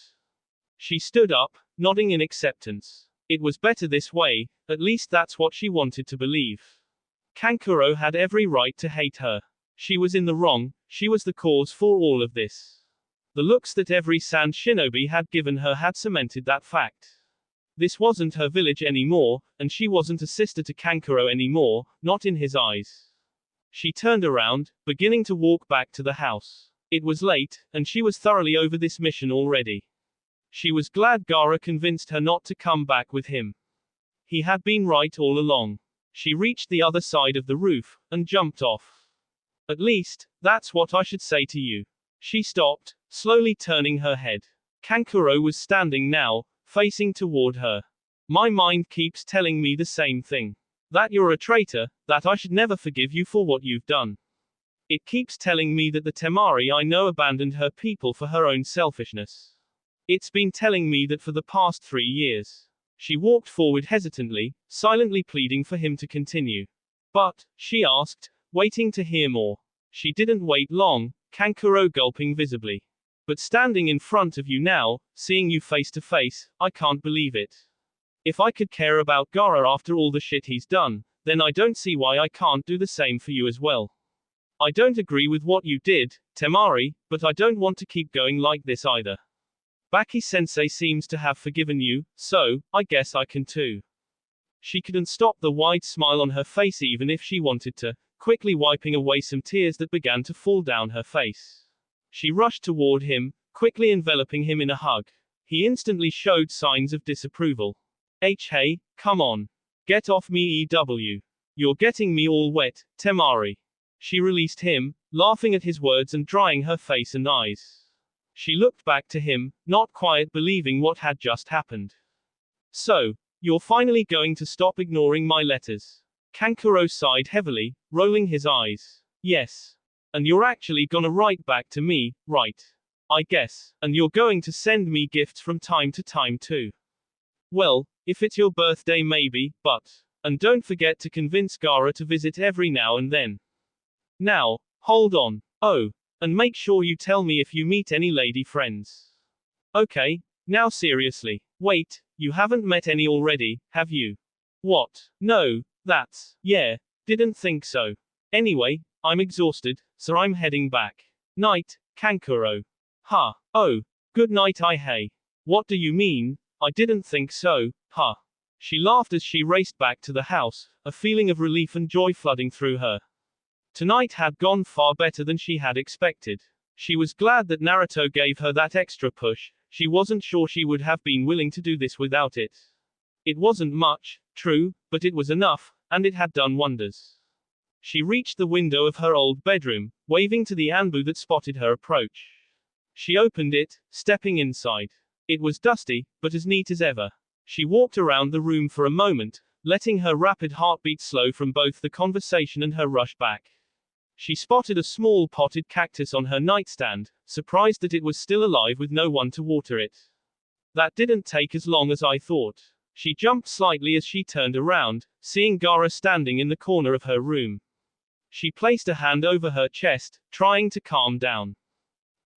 She stood up, nodding in acceptance. It was better this way, at least that's what she wanted to believe. Kankuro had every right to hate her. She was in the wrong, she was the cause for all of this. The looks that every sand shinobi had given her had cemented that fact. This wasn't her village anymore, and she wasn't a sister to Kankuro anymore, not in his eyes. She turned around, beginning to walk back to the house. It was late, and she was thoroughly over this mission already. She was glad Gaara convinced her not to come back with him. He had been right all along. She reached the other side of the roof, and jumped off. At least, that's what I should say to you. She stopped, slowly turning her head. Kankuro was standing now, facing toward her. My mind keeps telling me the same thing. That you're a traitor, that I should never forgive you for what you've done. It keeps telling me that the Temari I know abandoned her people for her own selfishness. It's been telling me that for the past 3 years. She walked forward hesitantly, silently pleading for him to continue. But, she asked, waiting to hear more. She didn't wait long, Kankuro gulping visibly. But standing in front of you now, seeing you face to face, I can't believe it. If I could care about Gaara after all the shit he's done, then I don't see why I can't do the same for you as well. I don't agree with what you did, Temari, but I don't want to keep going like this either. Baki-sensei seems to have forgiven you, so, I guess I can too. She couldn't stop the wide smile on her face even if she wanted to, quickly wiping away some tears that began to fall down her face. She rushed toward him, quickly enveloping him in a hug. He instantly showed signs of disapproval. Hey, come on. Get off me EW. You're getting me all wet, Temari. She released him, laughing at his words and drying her face and eyes. She looked back to him, not quite believing what had just happened. So, you're finally going to stop ignoring my letters. Kankuro sighed heavily, rolling his eyes. Yes. And you're actually gonna write back to me, right? I guess. And you're going to send me gifts from time to time too. Well, if it's your birthday maybe, but. And don't forget to convince Gaara to visit every now and then. Now, hold on. Oh. And make sure you tell me if you meet any lady friends. Okay, now seriously. Wait, you haven't met any already, have you? What? No, that's, yeah, didn't think so. Anyway, I'm exhausted, so I'm heading back. Night, Kankuro. Ha. Oh, good night hey. What do you mean? I didn't think so, huh. She laughed as she raced back to the house, a feeling of relief and joy flooding through her. Tonight had gone far better than she had expected. She was glad that Naruto gave her that extra push. She wasn't sure she would have been willing to do this without it. It wasn't much, true, but it was enough, and it had done wonders. She reached the window of her old bedroom, waving to the Anbu that spotted her approach. She opened it, stepping inside. It was dusty, but as neat as ever. She walked around the room for a moment, letting her rapid heartbeat slow from both the conversation and her rush back. She spotted a small potted cactus on her nightstand, surprised that it was still alive with no one to water it. That didn't take as long as I thought. She jumped slightly as she turned around, seeing Gaara standing in the corner of her room. She placed a hand over her chest, trying to calm down.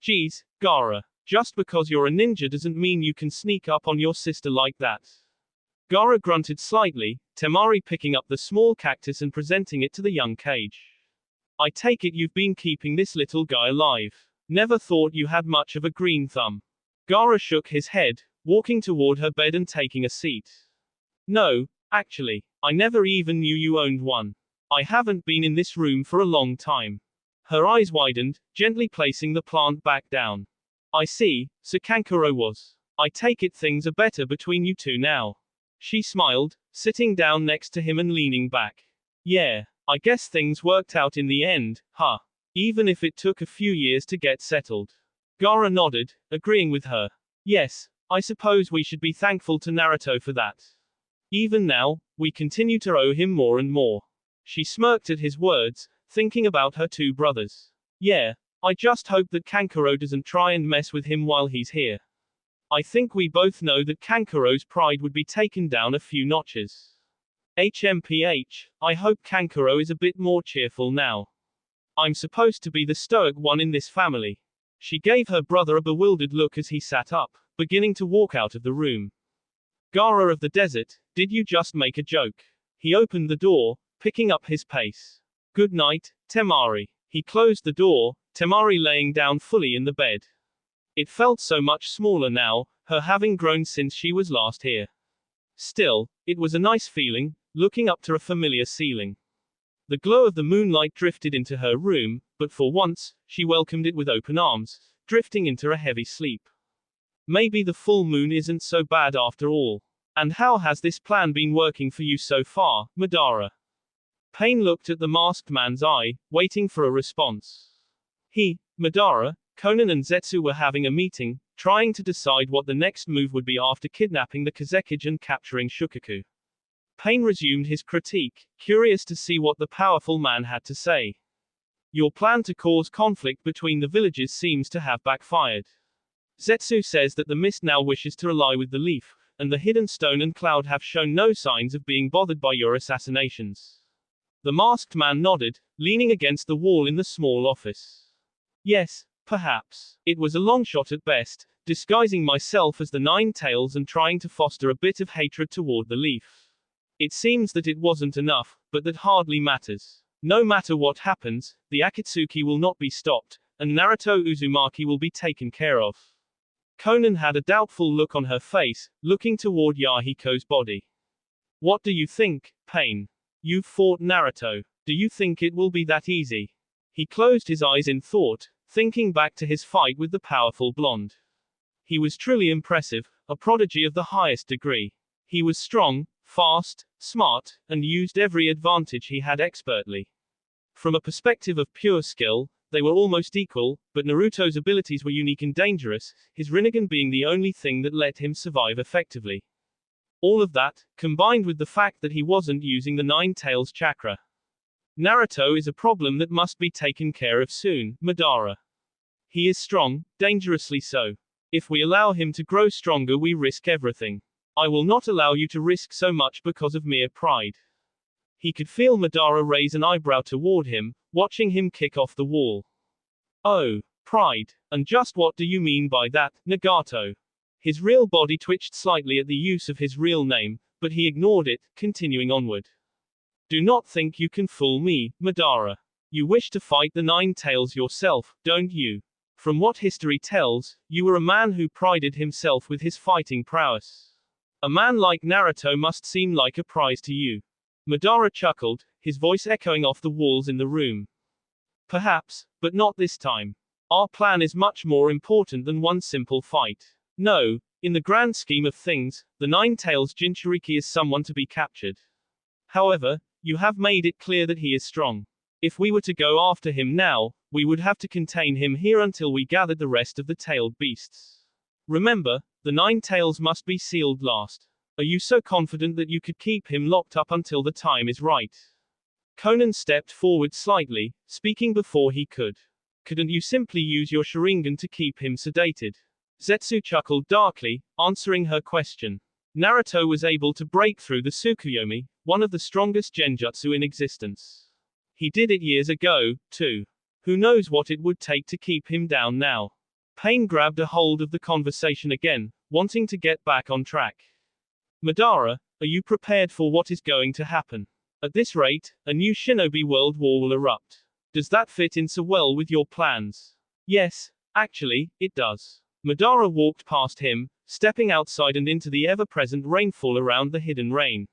Geez, Gaara. Just because you're a ninja doesn't mean you can sneak up on your sister like that. Gaara grunted slightly, Temari picking up the small cactus and presenting it to the young Kage. I take it you've been keeping this little guy alive. Never thought you had much of a green thumb. Gaara shook his head, walking toward her bed and taking a seat. No, actually, I never even knew you owned one. I haven't been in this room for a long time. Her eyes widened, gently placing the plant back down. I see, so Kankuro was. I take it things are better between you two now. She smiled, sitting down next to him and leaning back. Yeah, I guess things worked out in the end, huh? Even if it took a few years to get settled. Gaara nodded, agreeing with her. Yes, I suppose we should be thankful to Naruto for that. Even now, we continue to owe him more and more. She smirked at his words, thinking about her two brothers. Yeah, I just hope that Kankuro doesn't try and mess with him while he's here. I think we both know that Kankuro's pride would be taken down a few notches. HMPH, I hope Kankuro is a bit more cheerful now. I'm supposed to be the stoic one in this family. She gave her brother a bewildered look as he sat up, beginning to walk out of the room. Gaara of the desert, did you just make a joke? He opened the door, picking up his pace. Good night, Temari. He closed the door, Temari laying down fully in the bed. It felt so much smaller now, her having grown since she was last here. Still, it was a nice feeling, looking up to a familiar ceiling. The glow of the moonlight drifted into her room, but for once, she welcomed it with open arms, drifting into a heavy sleep. Maybe the full moon isn't so bad after all. And how has this plan been working for you so far, Madara? Pain looked at the masked man's eye, waiting for a response. He, Madara, Konan and Zetsu were having a meeting, trying to decide what the next move would be after kidnapping the Kazekage and capturing Shukaku. Pain resumed his critique, curious to see what the powerful man had to say. Your plan to cause conflict between the villages seems to have backfired. Zetsu says that the mist now wishes to ally with the leaf, and the hidden stone and cloud have shown no signs of being bothered by your assassinations. The masked man nodded, leaning against the wall in the small office. Yes, perhaps. It was a long shot at best, disguising myself as the Nine Tails and trying to foster a bit of hatred toward the leaf. It seems that it wasn't enough, but that hardly matters. No matter what happens, the Akatsuki will not be stopped, and Naruto Uzumaki will be taken care of. Konan had a doubtful look on her face, looking toward Yahiko's body. What do you think, Pain? You've fought Naruto. Do you think it will be that easy? He closed his eyes in thought, thinking back to his fight with the powerful blonde. He was truly impressive, a prodigy of the highest degree. He was strong, fast, smart, and used every advantage he had expertly. From a perspective of pure skill, they were almost equal, but Naruto's abilities were unique and dangerous, his Rinnegan being the only thing that let him survive effectively. All of that, combined with the fact that he wasn't using the Nine Tails chakra. Naruto is a problem that must be taken care of soon, Madara. He is strong, dangerously so. If we allow him to grow stronger, we risk everything. I will not allow you to risk so much because of mere pride. He could feel Madara raise an eyebrow toward him, watching him kick off the wall. Oh, pride. And just what do you mean by that, Nagato? His real body twitched slightly at the use of his real name, but he ignored it, continuing onward. Do not think you can fool me, Madara. You wish to fight the Nine Tails yourself, don't you? From what history tells, you were a man who prided himself with his fighting prowess. A man like Naruto must seem like a prize to you. Madara chuckled, his voice echoing off the walls in the room. Perhaps, but not this time. Our plan is much more important than one simple fight. No, in the grand scheme of things, the Nine Tails Jinchuriki is someone to be captured. However, you have made it clear that he is strong. If we were to go after him now, we would have to contain him here until we gathered the rest of the tailed beasts. Remember, the Nine Tails must be sealed last. Are you so confident that you could keep him locked up until the time is right? Konan stepped forward slightly, speaking before he could. Couldn't you simply use your Sharingan to keep him sedated? Zetsu chuckled darkly, answering her question. Naruto was able to break through the Tsukuyomi, one of the strongest genjutsu in existence. He did it years ago, too. Who knows what it would take to keep him down now? Pain grabbed a hold of the conversation again, wanting to get back on track. Madara, are you prepared for what is going to happen? At this rate, a new shinobi world war will erupt. Does that fit in so well with your plans? Yes, actually, it does. Madara walked past him, stepping outside and into the ever-present rainfall around the hidden rain.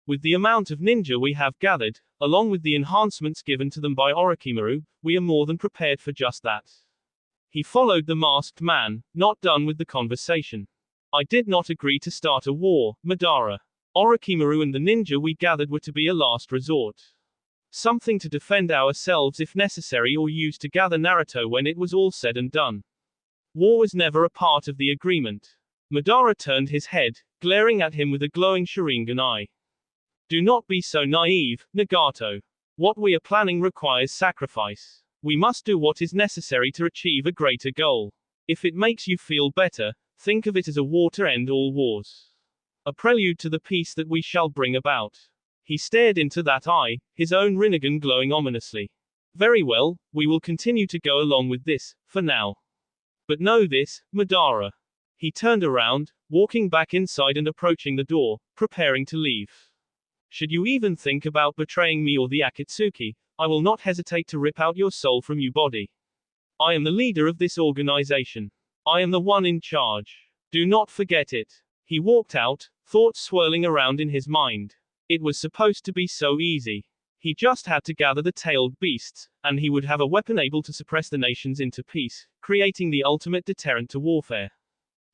With the amount of ninja we have gathered, along with the enhancements given to them by Orochimaru, we are more than prepared for just that. He followed the masked man, not done with the conversation. I did not agree to start a war, Madara. Orochimaru and the ninja we gathered were to be a last resort. Something to defend ourselves if necessary or use to gather Naruto when it was all said and done. War was never a part of the agreement. Madara turned his head, glaring at him with a glowing Sharingan eye. Do not be so naive, Nagato. What we are planning requires sacrifice. We must do what is necessary to achieve a greater goal. If it makes you feel better, think of it as a war to end all wars. A prelude to the peace that we shall bring about. He stared into that eye, his own Rinnegan glowing ominously. Very well, we will continue to go along with this, for now. But know this, Madara. He turned around, walking back inside and approaching the door, preparing to leave. Should you even think about betraying me or the Akatsuki, I will not hesitate to rip out your soul from your body. I am the leader of this organization. I am the one in charge. Do not forget it. He walked out, thoughts swirling around in his mind. It was supposed to be so easy. He just had to gather the tailed beasts, and he would have a weapon able to suppress the nations into peace, creating the ultimate deterrent to warfare.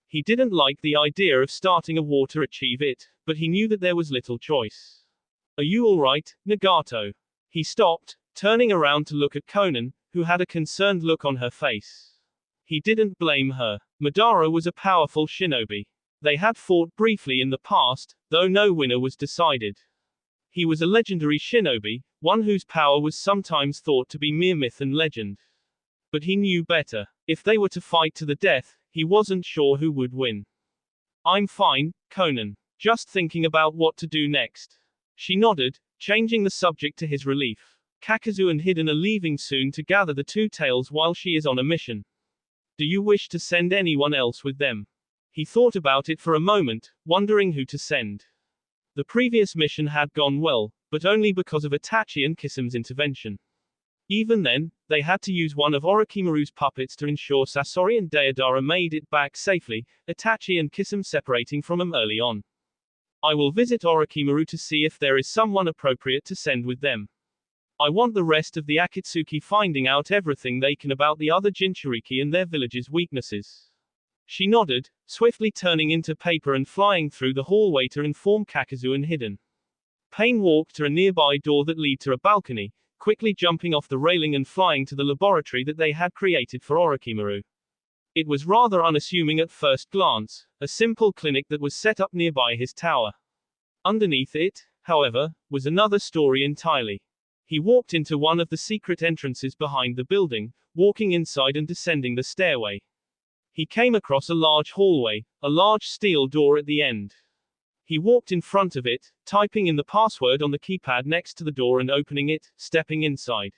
He didn't like the idea of starting a war to achieve it, but he knew that there was little choice. Are you alright, Nagato? He stopped, turning around to look at Konan, who had a concerned look on her face. He didn't blame her. Madara was a powerful shinobi. They had fought briefly in the past, though no winner was decided. He was a legendary shinobi, one whose power was sometimes thought to be mere myth and legend. But he knew better. If they were to fight to the death, he wasn't sure who would win. I'm fine, Konan. Just thinking about what to do next. She nodded, changing the subject to his relief. Kakazu and Hiden are leaving soon to gather the two tails while she is on a mission. Do you wish to send anyone else with them? He thought about it for a moment, wondering who to send. The previous mission had gone well, but only because of Itachi and Kisam's intervention. Even then, they had to use one of Orochimaru's puppets to ensure Sasori and Deidara made it back safely, Itachi and Kisam separating from them early on. I will visit Orochimaru to see if there is someone appropriate to send with them. I want the rest of the Akatsuki finding out everything they can about the other Jinchuriki and their village's weaknesses. She nodded, swiftly turning into paper and flying through the hallway to inform Kakazu and Hiden. Pain walked to a nearby door that led to a balcony, quickly jumping off the railing and flying to the laboratory that they had created for Orochimaru. It was rather unassuming at first glance, a simple clinic that was set up nearby his tower. Underneath it, however, was another story entirely. He walked into one of the secret entrances behind the building, walking inside and descending the stairway. He came across a large hallway, a large steel door at the end. He walked in front of it, typing in the password on the keypad next to the door and opening it, stepping inside.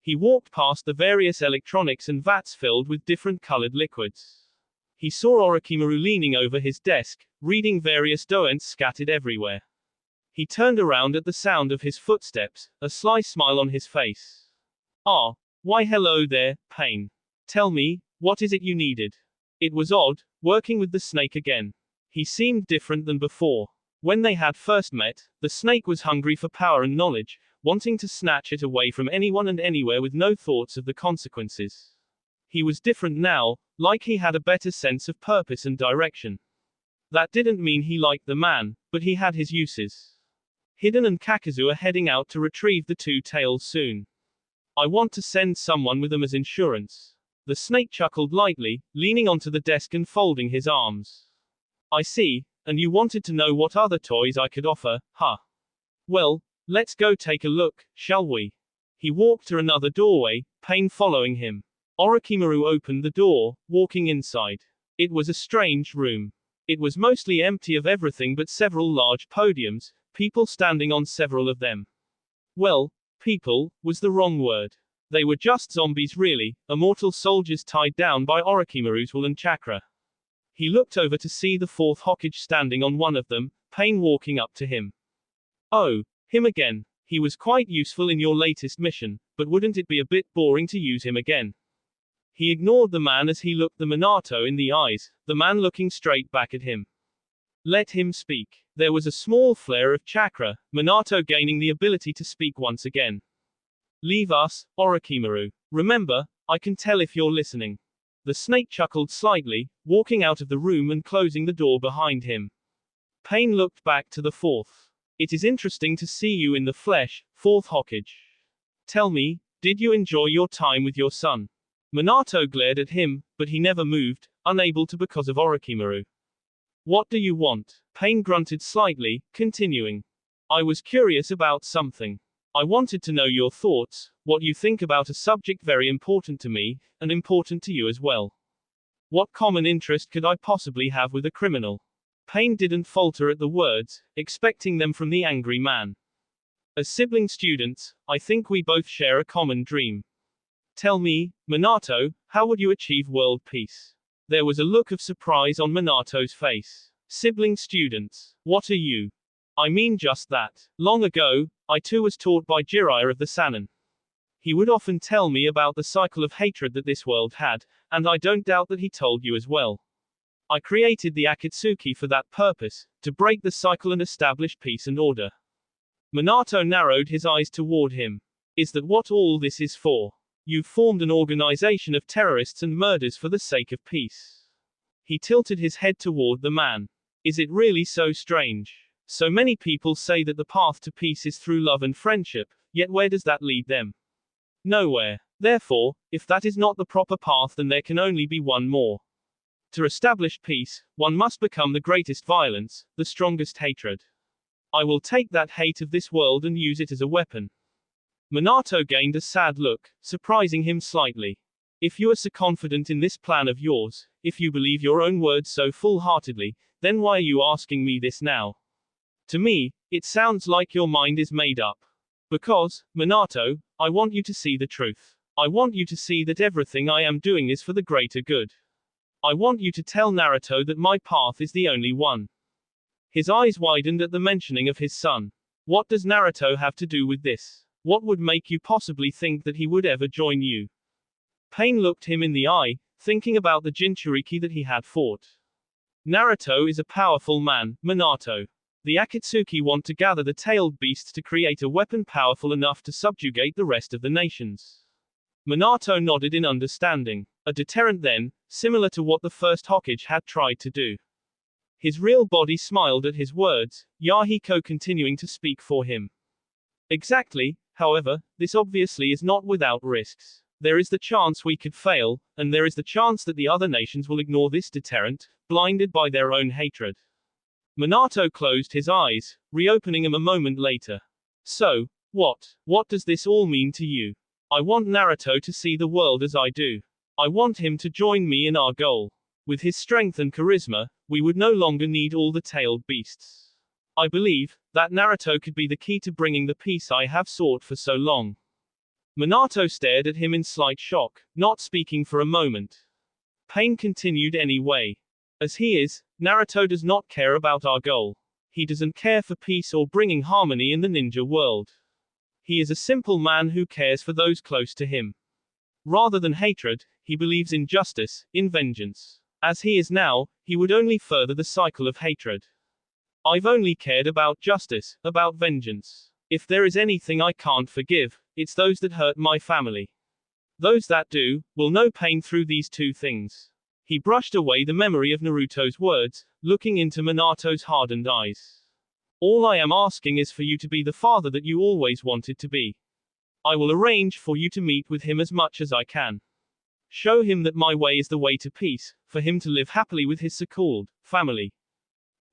He walked past the various electronics and vats filled with different colored liquids. He saw Orochimaru leaning over his desk, reading various documents scattered everywhere. He turned around at the sound of his footsteps, a sly smile on his face. Ah, why hello there, Pain. Tell me, what is it you needed? It was odd, working with the snake again. He seemed different than before. When they had first met, the snake was hungry for power and knowledge, wanting to snatch it away from anyone and anywhere with no thoughts of the consequences. He was different now, like he had a better sense of purpose and direction. That didn't mean he liked the man, but he had his uses. Hiden and Kakazu are heading out to retrieve the two tails soon. I want to send someone with them as insurance. The snake chuckled lightly, leaning onto the desk and folding his arms. I see, and you wanted to know what other toys I could offer, huh? Well, let's go take a look, shall we? He walked to another doorway, Pain following him. Orochimaru opened the door, walking inside. It was a strange room. It was mostly empty of everything but several large podiums, people standing on several of them. Well, people was the wrong word. They were just zombies really, immortal soldiers tied down by Orochimaru's will and chakra. He looked over to see the fourth Hokage standing on one of them, Pain walking up to him. Oh, him again. He was quite useful in your latest mission, but wouldn't it be a bit boring to use him again? He ignored the man as he looked the Minato in the eyes, the man looking straight back at him. Let him speak. There was a small flare of chakra, Minato gaining the ability to speak once again. Leave us, Orochimaru. Remember, I can tell if you're listening. The snake chuckled slightly, walking out of the room and closing the door behind him. Pain looked back to the fourth. It is interesting to see you in the flesh, fourth Hokage. Tell me, did you enjoy your time with your son? Minato glared at him, but he never moved, unable to because of Orochimaru. What do you want? Pain grunted slightly, continuing. I was curious about something. I wanted to know your thoughts, what you think about a subject very important to me, and important to you as well. What common interest could I possibly have with a criminal? Pain didn't falter at the words, expecting them from the angry man. As sibling students, I think we both share a common dream. Tell me, Minato, how would you achieve world peace? There was a look of surprise on Minato's face. Sibling students, what are you? I mean just that. Long ago, I too was taught by Jiraiya of the Sannin. He would often tell me about the cycle of hatred that this world had, and I don't doubt that he told you as well. I created the Akatsuki for that purpose, to break the cycle and establish peace and order. Minato narrowed his eyes toward him. Is that what all this is for? You've formed an organization of terrorists and murders for the sake of peace. He tilted his head toward the man. Is it really so strange? So many people say that the path to peace is through love and friendship, yet where does that lead them? Nowhere. Therefore, if that is not the proper path, then there can only be one more. To establish peace, one must become the greatest violence, the strongest hatred. I will take that hate of this world and use it as a weapon. Minato gained a sad look, surprising him slightly. If you are so confident in this plan of yours, if you believe your own words so full-heartedly, then why are you asking me this now? To me, it sounds like your mind is made up. Because, Minato, I want you to see the truth. I want you to see that everything I am doing is for the greater good. I want you to tell Naruto that my path is the only one. His eyes widened at the mentioning of his son. What does Naruto have to do with this? What would make you possibly think that he would ever join you? Pain looked him in the eye, thinking about the Jinchuriki that he had fought. Naruto is a powerful man, Minato. The Akatsuki want to gather the tailed beasts to create a weapon powerful enough to subjugate the rest of the nations. Minato nodded in understanding. A deterrent then, similar to what the first Hokage had tried to do. His real body smiled at his words, Yahiko continuing to speak for him. Exactly, however, this obviously is not without risks. There is the chance we could fail, and there is the chance that the other nations will ignore this deterrent, blinded by their own hatred. Minato closed his eyes, reopening them a moment later. So, what does this all mean to you? I want Naruto to see the world as I do. I want him to join me in our goal. With his strength and charisma, we would no longer need all the tailed beasts. I believe that Naruto could be the key to bringing the peace I have sought for so long. Minato stared at him in slight shock, not speaking for a moment. Pain continued anyway. As he is, Naruto does not care about our goal. He doesn't care for peace or bringing harmony in the ninja world. He is a simple man who cares for those close to him. Rather than hatred, he believes in justice, in vengeance. As he is now, he would only further the cycle of hatred. I've only cared about justice, about vengeance. If there is anything I can't forgive, it's those that hurt my family. Those that do, will know pain through these two things. He brushed away the memory of Naruto's words, looking into Minato's hardened eyes. All I am asking is for you to be the father that you always wanted to be. I will arrange for you to meet with him as much as I can. Show him that my way is the way to peace, for him to live happily with his so-called family.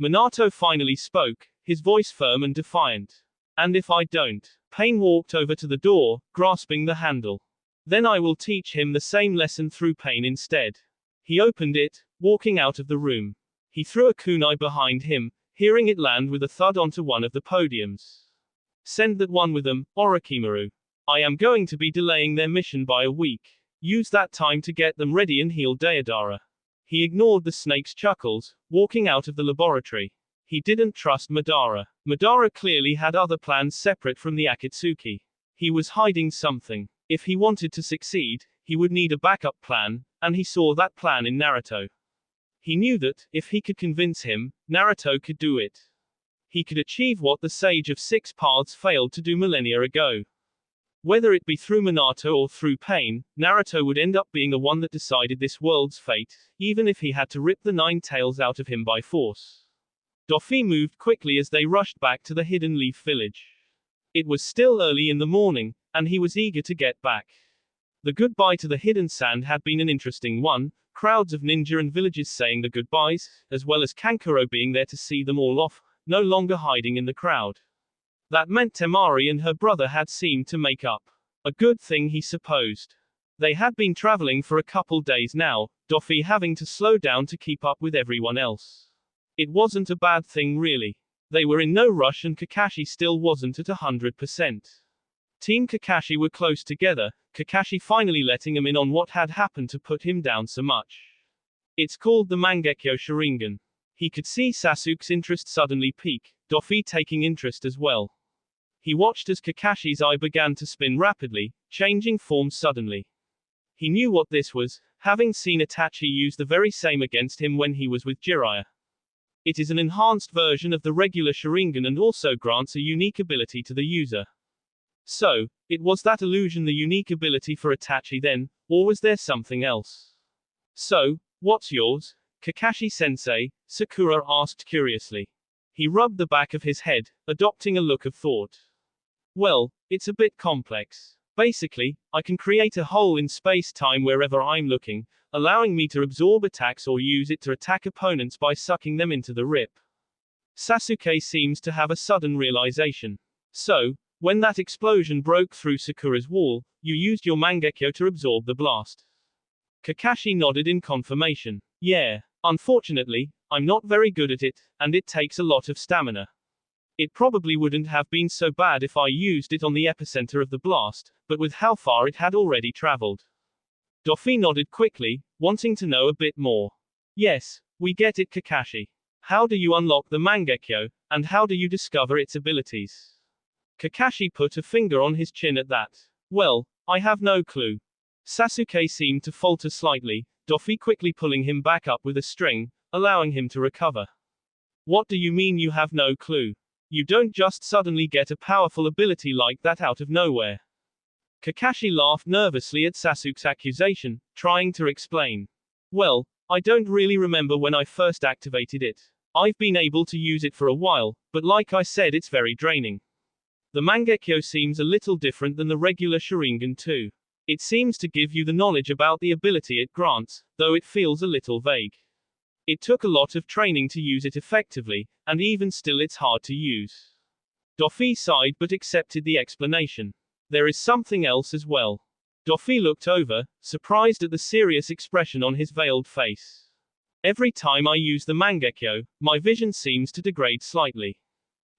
Minato finally spoke, his voice firm and defiant. And if I don't? Pain walked over to the door, grasping the handle. Then I will teach him the same lesson through pain instead. He opened it, walking out of the room. He threw a kunai behind him, hearing it land with a thud onto one of the podiums. Send that one with them, Orochimaru. I am going to be delaying their mission by a week. Use that time to get them ready and heal Deidara. He ignored the snake's chuckles, walking out of the laboratory. He didn't trust Madara. Madara clearly had other plans separate from the Akatsuki. He was hiding something. If he wanted to succeed, he would need a backup plan, and he saw that plan in Naruto. He knew that, if he could convince him, Naruto could do it. He could achieve what the Sage of Six Paths failed to do millennia ago. Whether it be through Minato or through pain, Naruto would end up being the one that decided this world's fate, even if he had to rip the nine tails out of him by force. Doffy moved quickly as they rushed back to the Hidden Leaf village. It was still early in the morning, and he was eager to get back. The goodbye to the Hidden Sand had been an interesting one, crowds of ninja and villagers saying the goodbyes, as well as Kankuro being there to see them all off, no longer hiding in the crowd. That meant Temari and her brother had seemed to make up. A good thing, he supposed. They had been traveling for a couple days now, Doffy having to slow down to keep up with everyone else. It wasn't a bad thing really. They were in no rush and Kakashi still wasn't at 100%. Team Kakashi were close together, Kakashi finally letting him in on what had happened to put him down so much. It's called the Mangekyo Sharingan. He could see Sasuke's interest suddenly peak, Doffy taking interest as well. He watched as Kakashi's eye began to spin rapidly, changing form suddenly. He knew what this was, having seen Itachi use the very same against him when he was with Jiraiya. It is an enhanced version of the regular Sharingan and also grants a unique ability to the user. So, it was that illusion the unique ability for Itachi then, or was there something else? So, what's yours, Kakashi-sensei? Sakura asked curiously. He rubbed the back of his head, adopting a look of thought. Well, it's a bit complex. Basically, I can create a hole in space-time wherever I'm looking, allowing me to absorb attacks or use it to attack opponents by sucking them into the rip. Sasuke seems to have a sudden realization. So, when that explosion broke through Sakura's wall, you used your Mangekyo to absorb the blast. Kakashi nodded in confirmation. Yeah. Unfortunately, I'm not very good at it, and it takes a lot of stamina. It probably wouldn't have been so bad if I used it on the epicenter of the blast, but with how far it had already traveled. Doffy nodded quickly, wanting to know a bit more. Yes, we get it, Kakashi. How do you unlock the Mangekyo, and how do you discover its abilities? Kakashi put a finger on his chin at that. Well, I have no clue. Sasuke seemed to falter slightly, Doffy quickly pulling him back up with a string, allowing him to recover. What do you mean you have no clue? You don't just suddenly get a powerful ability like that out of nowhere. Kakashi laughed nervously at Sasuke's accusation, trying to explain. Well, I don't really remember when I first activated it. I've been able to use it for a while, but like I said, it's very draining. The Mangekyo seems a little different than the regular Sharingan too. It seems to give you the knowledge about the ability it grants, though it feels a little vague. It took a lot of training to use it effectively, and even still it's hard to use. Doffy sighed but accepted the explanation. There is something else as well. Doffy looked over, surprised at the serious expression on his veiled face. Every time I use the Mangekyo, my vision seems to degrade slightly.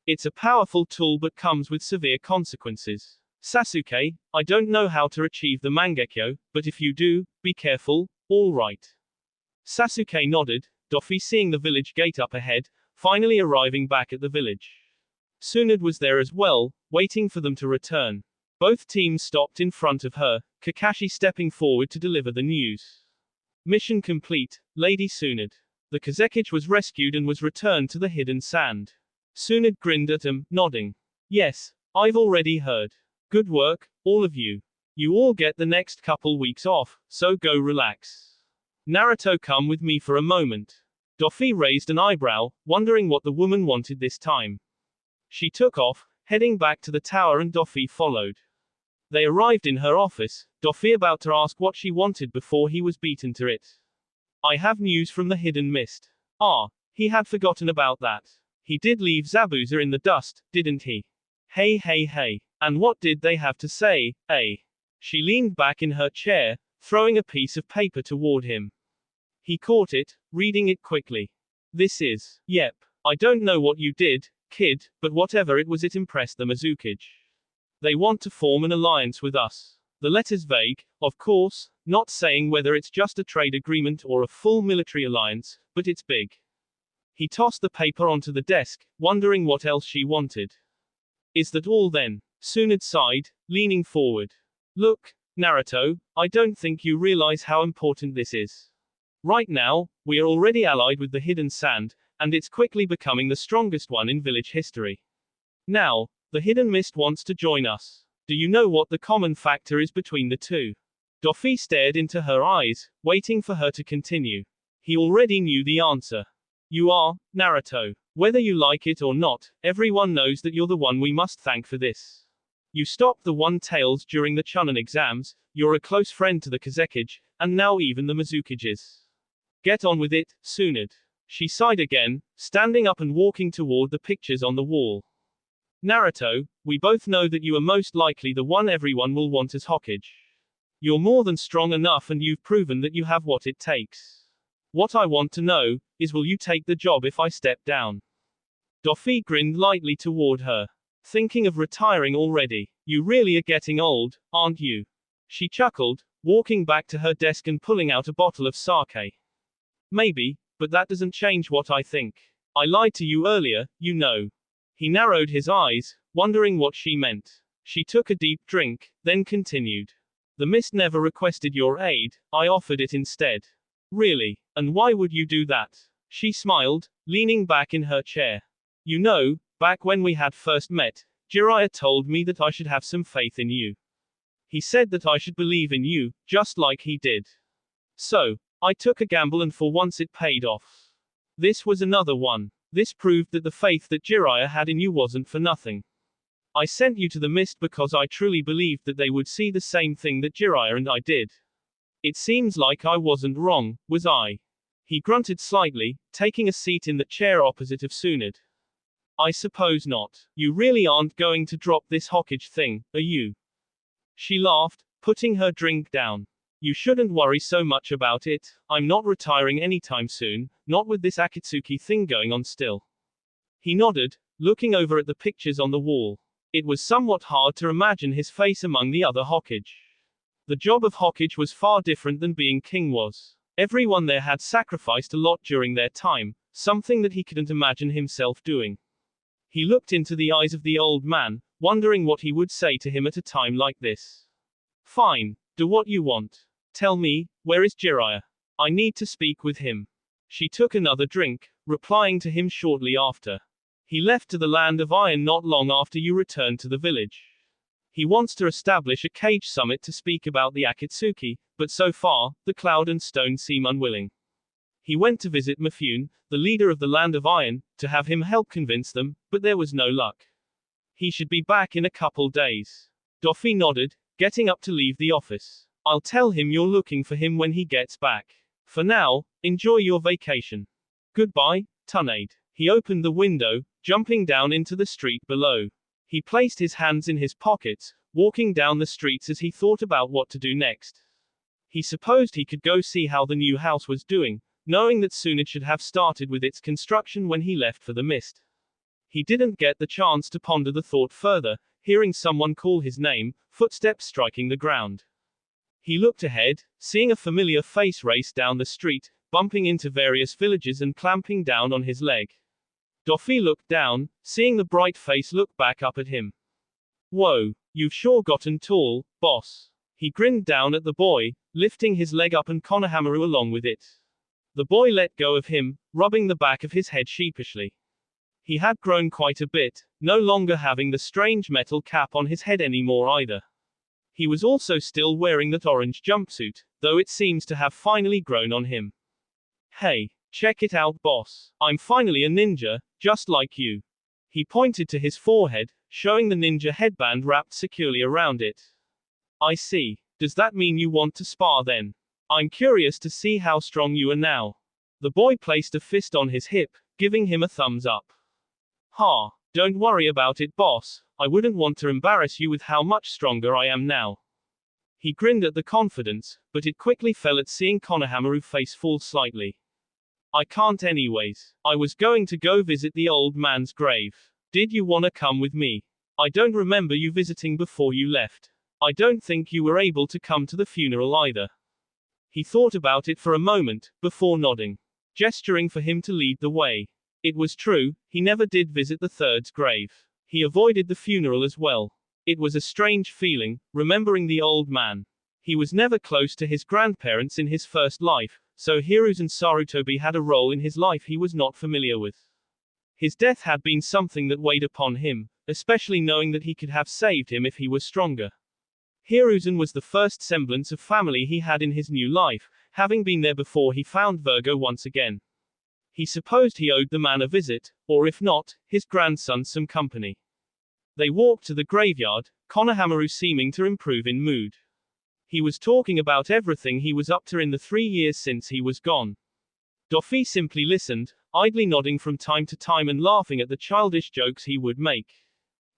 It's a powerful tool but comes with severe consequences. Sasuke, I don't know how to achieve the Mangekyo, but if you do, be careful, all right. Sasuke nodded, Doffy seeing the village gate up ahead, finally arriving back at the village. Tsunade was there as well, waiting for them to return. Both teams stopped in front of her, Kakashi stepping forward to deliver the news. Mission complete, Lady Tsunade. The Kazekage was rescued and was returned to the Hidden Sand. Tsunade grinned at him, nodding. Yes, I've already heard. Good work, all of you. You all get the next couple weeks off, so go relax. Naruto, come with me for a moment. Doffy raised an eyebrow, wondering what the woman wanted this time. She took off, heading back to the tower and Doffy followed. They arrived in her office, Doffy about to ask what she wanted before he was beaten to it. I have news from the Hidden Mist. Ah, he had forgotten about that. He did leave Zabuza in the dust, didn't he? Hey. And what did they have to say, eh? She leaned back in her chair, throwing a piece of paper toward him. He caught it, reading it quickly. This is, yep. I don't know what you did, kid, but whatever it was, it impressed the Mizukage. They want to form an alliance with us. The letter's vague, of course, not saying whether it's just a trade agreement or a full military alliance, but it's big. He tossed the paper onto the desk, wondering what else she wanted. Is that all then? Tsunade sighed, leaning forward. Look, Naruto, I don't think you realize how important this is. Right now, we are already allied with the Hidden Sand, and it's quickly becoming the strongest one in village history. Now, the Hidden Mist wants to join us. Do you know what the common factor is between the two? Doffy stared into her eyes, waiting for her to continue. He already knew the answer. You are, Naruto. Whether you like it or not, everyone knows that you're the one we must thank for this. You stopped the One-Tails during the Chunin exams, you're a close friend to the Kazekage, and now even the Mizukages. Get on with it, Tsunade. She sighed again, standing up and walking toward the pictures on the wall. Naruto, we both know that you are most likely the one everyone will want as Hokage. You're more than strong enough and you've proven that you have what it takes. What I want to know, is will you take the job if I step down? Doffy grinned lightly toward her. Thinking of retiring already? You really are getting old, aren't you? She chuckled, walking back to her desk and pulling out a bottle of sake. Maybe, but that doesn't change what I think. I lied to you earlier, you know. He narrowed his eyes, wondering what she meant. She took a deep drink, then continued. The mist never requested your aid, I offered it instead. Really? And why would you do that? She smiled, leaning back in her chair. You know, back when we had first met, Jiraiya told me that I should have some faith in you. He said that I should believe in you, just like he did. So, I took a gamble and for once it paid off. This was another one. This proved that the faith that Jiraiya had in you wasn't for nothing. I sent you to the mist because I truly believed that they would see the same thing that Jiraiya and I did. It seems like I wasn't wrong, was I? He grunted slightly, taking a seat in the chair opposite of Tsunade. I suppose not. You really aren't going to drop this Hokage thing, are you? She laughed, putting her drink down. You shouldn't worry so much about it, I'm not retiring anytime soon, not with this Akatsuki thing going on still. He nodded, looking over at the pictures on the wall. It was somewhat hard to imagine his face among the other Hokage. The job of Hokage was far different than being king was. Everyone there had sacrificed a lot during their time, something that he couldn't imagine himself doing. He looked into the eyes of the old man, wondering what he would say to him at a time like this. Fine, do what you want. Tell me, where is Jiraiya? I need to speak with him. She took another drink, replying to him shortly after. He left to the Land of Iron not long after you returned to the village. He wants to establish a Cage Summit to speak about the Akatsuki, but so far, the Cloud and Stone seem unwilling. He went to visit Mifune, the leader of the Land of Iron, to have him help convince them, but there was no luck. He should be back in a couple days. Doffy nodded, getting up to leave the office. I'll tell him you're looking for him when he gets back. For now, enjoy your vacation. Goodbye, Tsunade. He opened the window, jumping down into the street below. He placed his hands in his pockets, walking down the streets as he thought about what to do next. He supposed he could go see how the new house was doing, knowing that Tsunade should have started with its construction when he left for the mist. He didn't get the chance to ponder the thought further, hearing someone call his name, footsteps striking the ground. He looked ahead, seeing a familiar face race down the street, bumping into various villages and clamping down on his leg. Doffy looked down, seeing the bright face look back up at him. Whoa, you've sure gotten tall, boss. He grinned down at the boy, lifting his leg up and Konohamaru along with it. The boy let go of him, rubbing the back of his head sheepishly. He had grown quite a bit, no longer having the strange metal cap on his head anymore either. He was also still wearing that orange jumpsuit, though it seems to have finally grown on him. Hey, check it out, boss. I'm finally a ninja, just like you. He pointed to his forehead, showing the ninja headband wrapped securely around it. I see. Does that mean you want to spar then? I'm curious to see how strong you are now. The boy placed a fist on his hip, giving him a thumbs up. Ha, don't worry about it, boss. I wouldn't want to embarrass you with how much stronger I am now. He grinned at the confidence, but it quickly fell at seeing Konohamaru's face fall slightly. I can't anyways. I was going to go visit the old man's grave. Did you wanna come with me? I don't remember you visiting before you left. I don't think you were able to come to the funeral either. He thought about it for a moment, before nodding, gesturing for him to lead the way. It was true, he never did visit the third's grave. He avoided the funeral as well. It was a strange feeling, remembering the old man. He was never close to his grandparents in his first life, so Hiruzen Sarutobi had a role in his life he was not familiar with. His death had been something that weighed upon him, especially knowing that he could have saved him if he was stronger. Hiruzen was the first semblance of family he had in his new life, having been there before he found Virgo once again. He supposed he owed the man a visit, or if not, his grandson some company. They walked to the graveyard, Konohamaru seeming to improve in mood. He was talking about everything he was up to in the 3 years since he was gone. Dofi simply listened, idly nodding from time to time and laughing at the childish jokes he would make.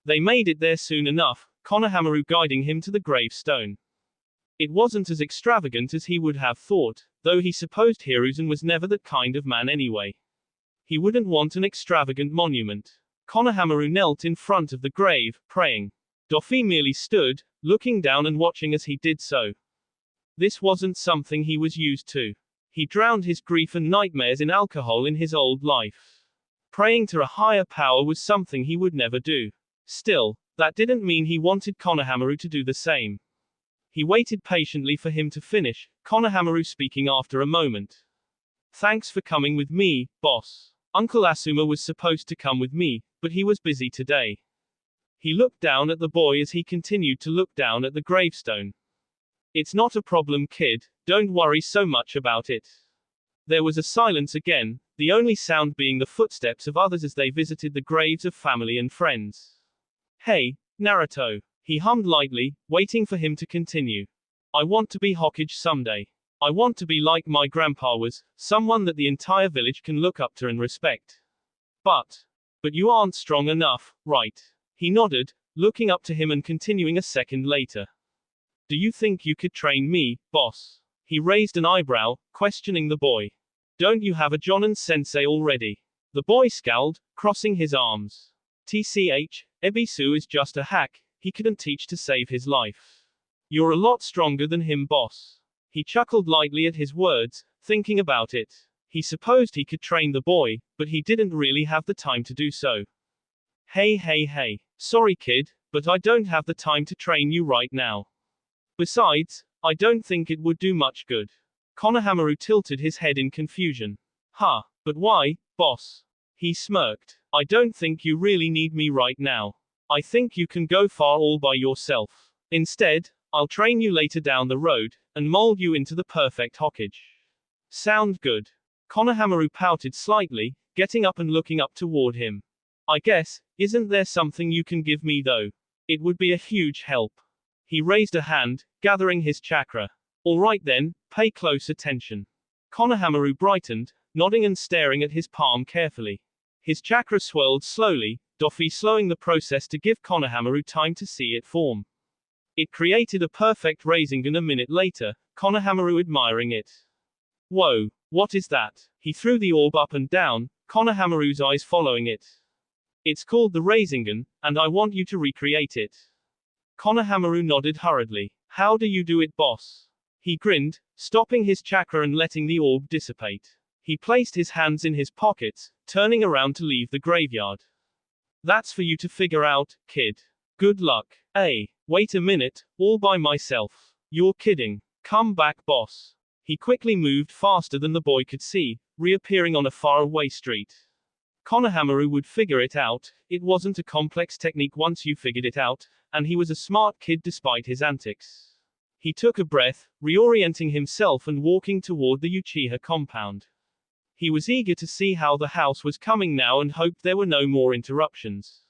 They made it there soon enough, Konohamaru guiding him to the gravestone. It wasn't as extravagant as he would have thought, though he supposed Hiruzen was never that kind of man anyway. He wouldn't want an extravagant monument. Konohamaru knelt in front of the grave, praying. Dofi merely stood, looking down and watching as he did so. This wasn't something he was used to. He drowned his grief and nightmares in alcohol in his old life. Praying to a higher power was something he would never do. Still, that didn't mean he wanted Konohamaru to do the same. He waited patiently for him to finish, Konohamaru speaking after a moment. Thanks for coming with me, boss. Uncle Asuma was supposed to come with me, but he was busy today. He looked down at the boy as he continued to look down at the gravestone. It's not a problem, kid, don't worry so much about it. There was a silence again, the only sound being the footsteps of others as they visited the graves of family and friends. Hey, Naruto. He hummed lightly, waiting for him to continue. I want to be Hokage someday. I want to be like my grandpa was, someone that the entire village can look up to and respect. But you aren't strong enough, right? He nodded, looking up to him and continuing a second later. Do you think you could train me, boss? He raised an eyebrow, questioning the boy. Don't you have a Jonin sensei already? The boy scowled, crossing his arms. TCH, Ebisu is just a hack, he couldn't teach to save his life. You're a lot stronger than him, boss. He chuckled lightly at his words, thinking about it. He supposed he could train the boy, but he didn't really have the time to do so. Hey. Sorry kid, but I don't have the time to train you right now. Besides, I don't think it would do much good. Konohamaru tilted his head in confusion. But why, boss? He smirked. I don't think you really need me right now. I think you can go far all by yourself. Instead, I'll train you later down the road, and mold you into the perfect Hokage. Sound good? Konohamaru pouted slightly, getting up and looking up toward him. I guess, isn't there something you can give me though? It would be a huge help. He raised a hand, gathering his chakra. Alright then, pay close attention. Konohamaru brightened, nodding and staring at his palm carefully. His chakra swirled slowly, Dofi slowing the process to give Konohamaru time to see it form. It created a perfect Rasengan a minute later, Konohamaru admiring it. Whoa, what is that? He threw the orb up and down, Konohamaru's eyes following it. It's called the Rasengan, and I want you to recreate it. Konohamaru nodded hurriedly. How do you do it, boss? He grinned, stopping his chakra and letting the orb dissipate. He placed his hands in his pockets, turning around to leave the graveyard. That's for you to figure out, kid. Good luck. Wait a minute, all by myself. You're kidding. Come back, boss. He quickly moved faster than the boy could see, reappearing on a faraway street. Konohamaru would figure it out, it wasn't a complex technique once you figured it out, and he was a smart kid despite his antics. He took a breath, reorienting himself and walking toward the Uchiha compound. He was eager to see how the house was coming now and hoped there were no more interruptions.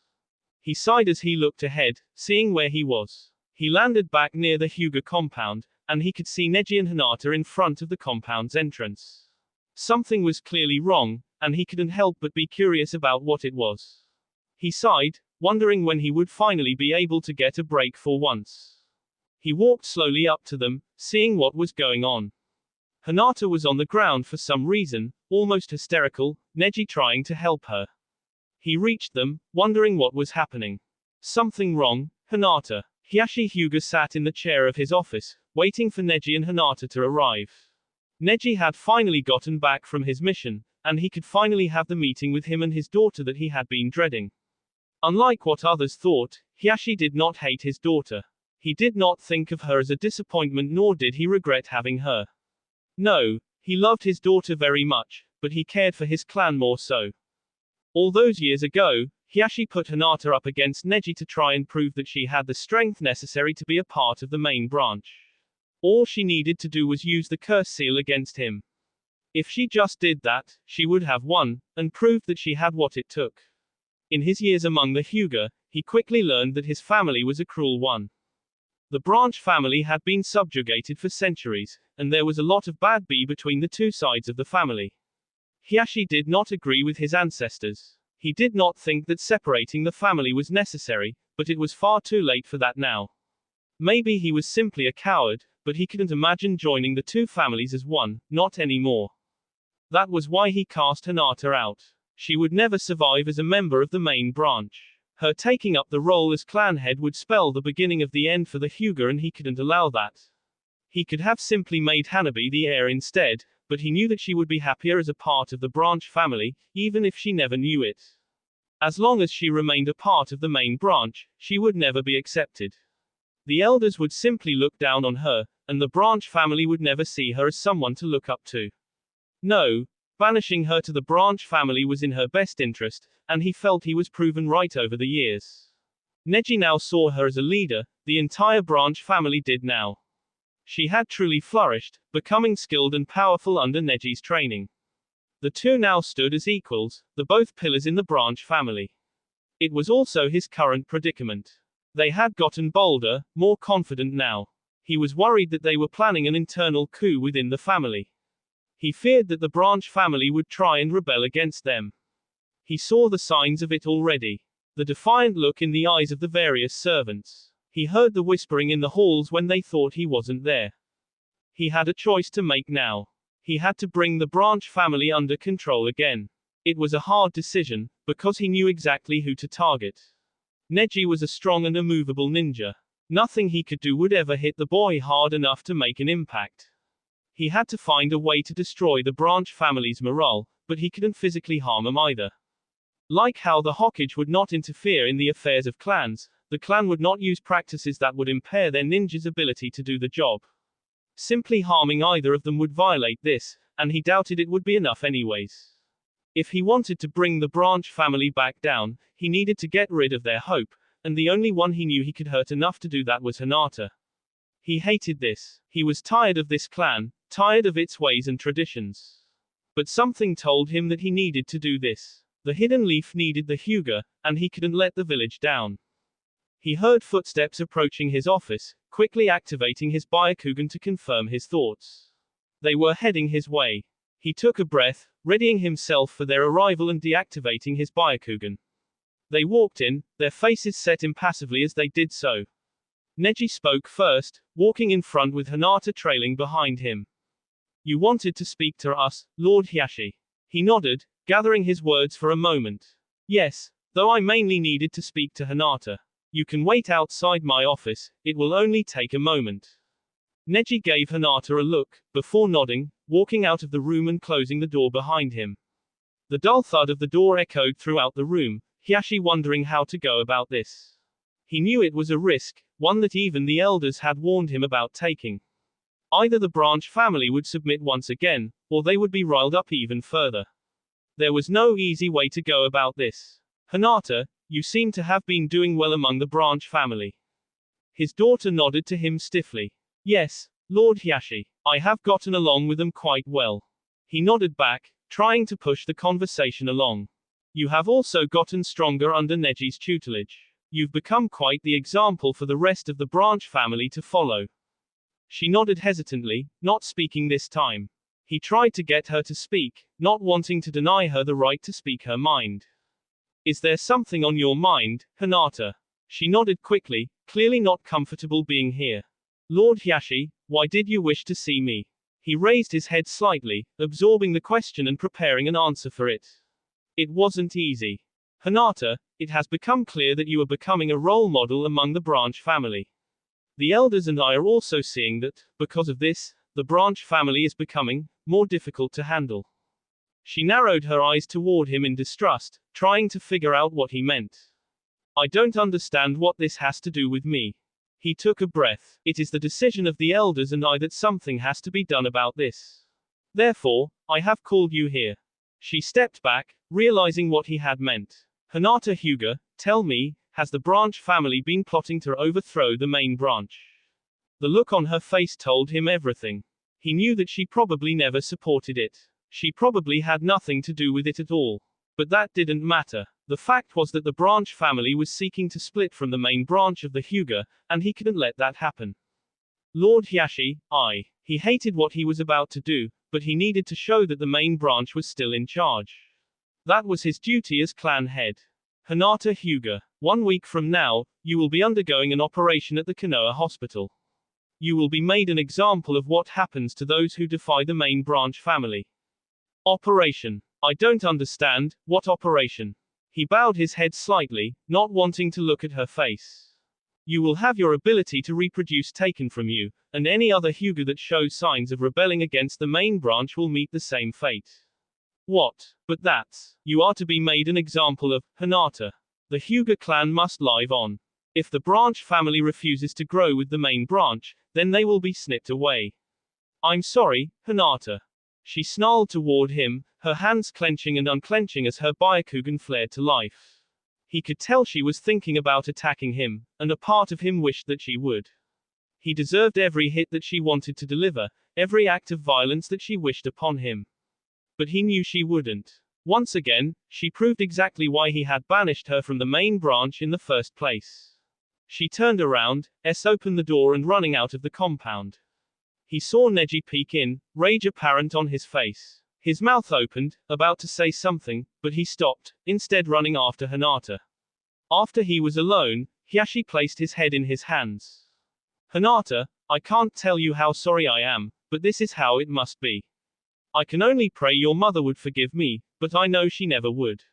He sighed as he looked ahead, seeing where he was. He landed back near the Hyuga compound, and he could see Neji and Hinata in front of the compound's entrance. Something was clearly wrong, and he couldn't help but be curious about what it was. He sighed, wondering when he would finally be able to get a break for once. He walked slowly up to them, seeing what was going on. Hinata was on the ground for some reason, almost hysterical, Neji trying to help her. He reached them, wondering what was happening. Something wrong, Hinata. Hiyashi Hyuga sat in the chair of his office, waiting for Neji and Hinata to arrive. Neji had finally gotten back from his mission, and he could finally have the meeting with him and his daughter that he had been dreading. Unlike what others thought, Hiyashi did not hate his daughter. He did not think of her as a disappointment, nor did he regret having her. No, he loved his daughter very much, but he cared for his clan more so. All those years ago, Hiyashi put Hinata up against Neji to try and prove that she had the strength necessary to be a part of the main branch. All she needed to do was use the curse seal against him. If she just did that, she would have won, and proved that she had what it took. In his years among the Hyuga, he quickly learned that his family was a cruel one. The branch family had been subjugated for centuries, and there was a lot of bad blood between the two sides of the family. Hiashi did not agree with his ancestors. He did not think that separating the family was necessary, but it was far too late for that now. Maybe he was simply a coward, but he couldn't imagine joining the two families as one, not anymore. That was why he cast Hinata out. She would never survive as a member of the main branch. Her taking up the role as clan head would spell the beginning of the end for the Hyuga, and he couldn't allow that. He could have simply made Hanabi the heir instead, but he knew that she would be happier as a part of the branch family, even if she never knew it. As long as she remained a part of the main branch, she would never be accepted. The elders would simply look down on her, and the branch family would never see her as someone to look up to. No, banishing her to the branch family was in her best interest, and he felt he was proven right over the years. Neji now saw her as a leader, the entire branch family did now. She had truly flourished, becoming skilled and powerful under Neji's training. The two now stood as equals, the both pillars in the branch family. It was also his current predicament. They had gotten bolder, more confident now. He was worried that they were planning an internal coup within the family. He feared that the branch family would try and rebel against them. He saw the signs of it already. The defiant look in the eyes of the various servants. He heard the whispering in the halls when they thought he wasn't there. He had a choice to make now. He had to bring the branch family under control again. It was a hard decision, because he knew exactly who to target. Neji was a strong and immovable ninja. Nothing he could do would ever hit the boy hard enough to make an impact. He had to find a way to destroy the branch family's morale, but he couldn't physically harm them either. Like how the Hokage would not interfere in the affairs of clans, the clan would not use practices that would impair their ninja's ability to do the job. Simply harming either of them would violate this, and he doubted it would be enough anyways. If he wanted to bring the branch family back down, he needed to get rid of their hope, and the only one he knew he could hurt enough to do that was Hinata. He hated this. He was tired of this clan, tired of its ways and traditions. But something told him that he needed to do this. The hidden leaf needed the Hyuga, and he couldn't let the village down. He heard footsteps approaching his office, quickly activating his Byakugan to confirm his thoughts. They were heading his way. He took a breath, readying himself for their arrival and deactivating his Byakugan. They walked in, their faces set impassively as they did so. Neji spoke first, walking in front with Hinata trailing behind him. "You wanted to speak to us, Lord Hiashi." He nodded, gathering his words for a moment. "Yes, though I mainly needed to speak to Hinata. You can wait outside my office, it will only take a moment." Neji gave Hinata a look, before nodding, walking out of the room and closing the door behind him. The dull thud of the door echoed throughout the room, Hiashi wondering how to go about this. He knew it was a risk, one that even the elders had warned him about taking. Either the branch family would submit once again, or they would be riled up even further. There was no easy way to go about this. "Hinata, you seem to have been doing well among the branch family." His daughter nodded to him stiffly. "Yes, Lord Hiashi. I have gotten along with them quite well." He nodded back, trying to push the conversation along. "You have also gotten stronger under Neji's tutelage. You've become quite the example for the rest of the branch family to follow." She nodded hesitantly, not speaking this time. He tried to get her to speak, not wanting to deny her the right to speak her mind. "Is there something on your mind, Hinata?" She nodded quickly, clearly not comfortable being here. "Lord Hiashi, why did you wish to see me?" He raised his head slightly, absorbing the question and preparing an answer for it. "It wasn't easy. Hinata, it has become clear that you are becoming a role model among the branch family. The elders and I are also seeing that, because of this, the branch family is becoming more difficult to handle." She narrowed her eyes toward him in distrust, trying to figure out what he meant. "I don't understand what this has to do with me." He took a breath. "It is the decision of the elders and I that something has to be done about this. Therefore, I have called you here." She stepped back, realizing what he had meant. "Hinata Hyuga, tell me, has the branch family been plotting to overthrow the main branch?" The look on her face told him everything. He knew that she probably never supported it. She probably had nothing to do with it at all. But that didn't matter. The fact was that the branch family was seeking to split from the main branch of the Hyuga, and he couldn't let that happen. Lord Hyashi, he hated what he was about to do, but he needed to show that the main branch was still in charge. That was his duty as clan head. Hinata Hyuga, 1 week from now, you will be undergoing an operation at the Konoha hospital. You will be made an example of what happens to those who defy the main branch family. Operation. I don't understand, what operation? He bowed his head slightly, not wanting to look at her face. You will have your ability to reproduce taken from you, and any other Hyuga that shows signs of rebelling against the main branch will meet the same fate. What? But that's. You are to be made an example of, Hinata. The Hyuga clan must live on. If the branch family refuses to grow with the main branch, then they will be snipped away. I'm sorry, Hinata. She snarled toward him, her hands clenching and unclenching as her Byakugan flared to life. He could tell she was thinking about attacking him, and a part of him wished that she would. He deserved every hit that she wanted to deliver, every act of violence that she wished upon him. But he knew she wouldn't. Once again, she proved exactly why he had banished her from the main branch in the first place. She turned around, opened the door and running out of the compound. He saw Neji peek in, rage apparent on his face. His mouth opened, about to say something, but he stopped, instead running after Hinata. After he was alone, Hyashi placed his head in his hands. Hinata, I can't tell you how sorry I am, but this is how it must be. I can only pray your mother would forgive me, but I know she never would.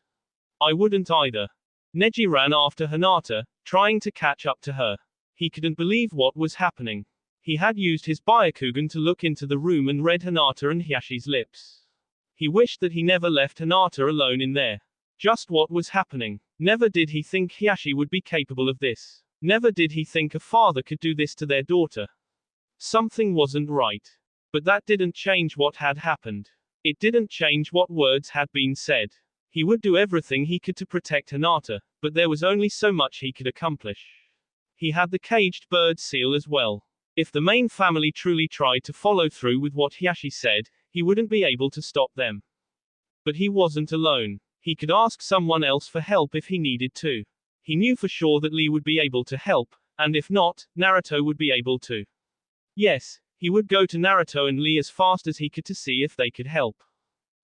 I wouldn't either. Neji ran after Hinata, trying to catch up to her. He couldn't believe what was happening. He had used his Byakugan to look into the room and read Hinata and Hyashi's lips. He wished that he never left Hinata alone in there. Just what was happening? Never did he think Hyashi would be capable of this. Never did he think a father could do this to their daughter. Something wasn't right. But that didn't change what had happened. It didn't change what words had been said. He would do everything he could to protect Hinata, but there was only so much he could accomplish. He had the caged bird seal as well. If the main family truly tried to follow through with what Hyashi said, he wouldn't be able to stop them. But he wasn't alone. He could ask someone else for help if he needed to. He knew for sure that Lee would be able to help, and if not, Naruto would be able to. Yes, he would go to Naruto and Lee as fast as he could to see if they could help.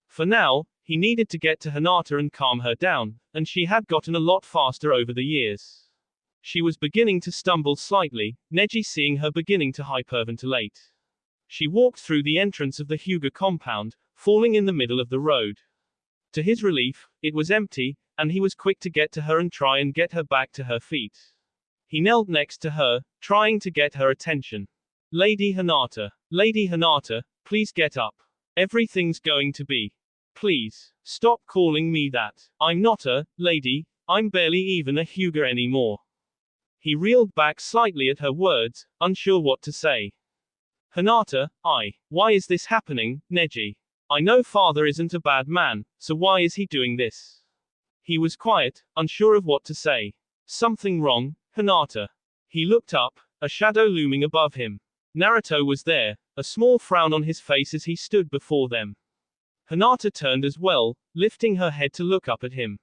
For now, he needed to get to Hinata and calm her down, and she had gotten a lot faster over the years. She was beginning to stumble slightly, Neji seeing her beginning to hyperventilate. She walked through the entrance of the Hyuga compound, falling in the middle of the road. To his relief, it was empty, and he was quick to get to her and try and get her back to her feet. He knelt next to her, trying to get her attention. Lady Hinata, please get up. Everything's going to be. Please, stop calling me that. I'm not a lady, I'm barely even a Hyuga anymore. He reeled back slightly at her words, unsure what to say. Hinata, why is this happening, Neji? I know father isn't a bad man, so why is he doing this? He was quiet, unsure of what to say. Something wrong, Hinata. He looked up, a shadow looming above him. Naruto was there, a small frown on his face as he stood before them. Hinata turned as well, lifting her head to look up at him.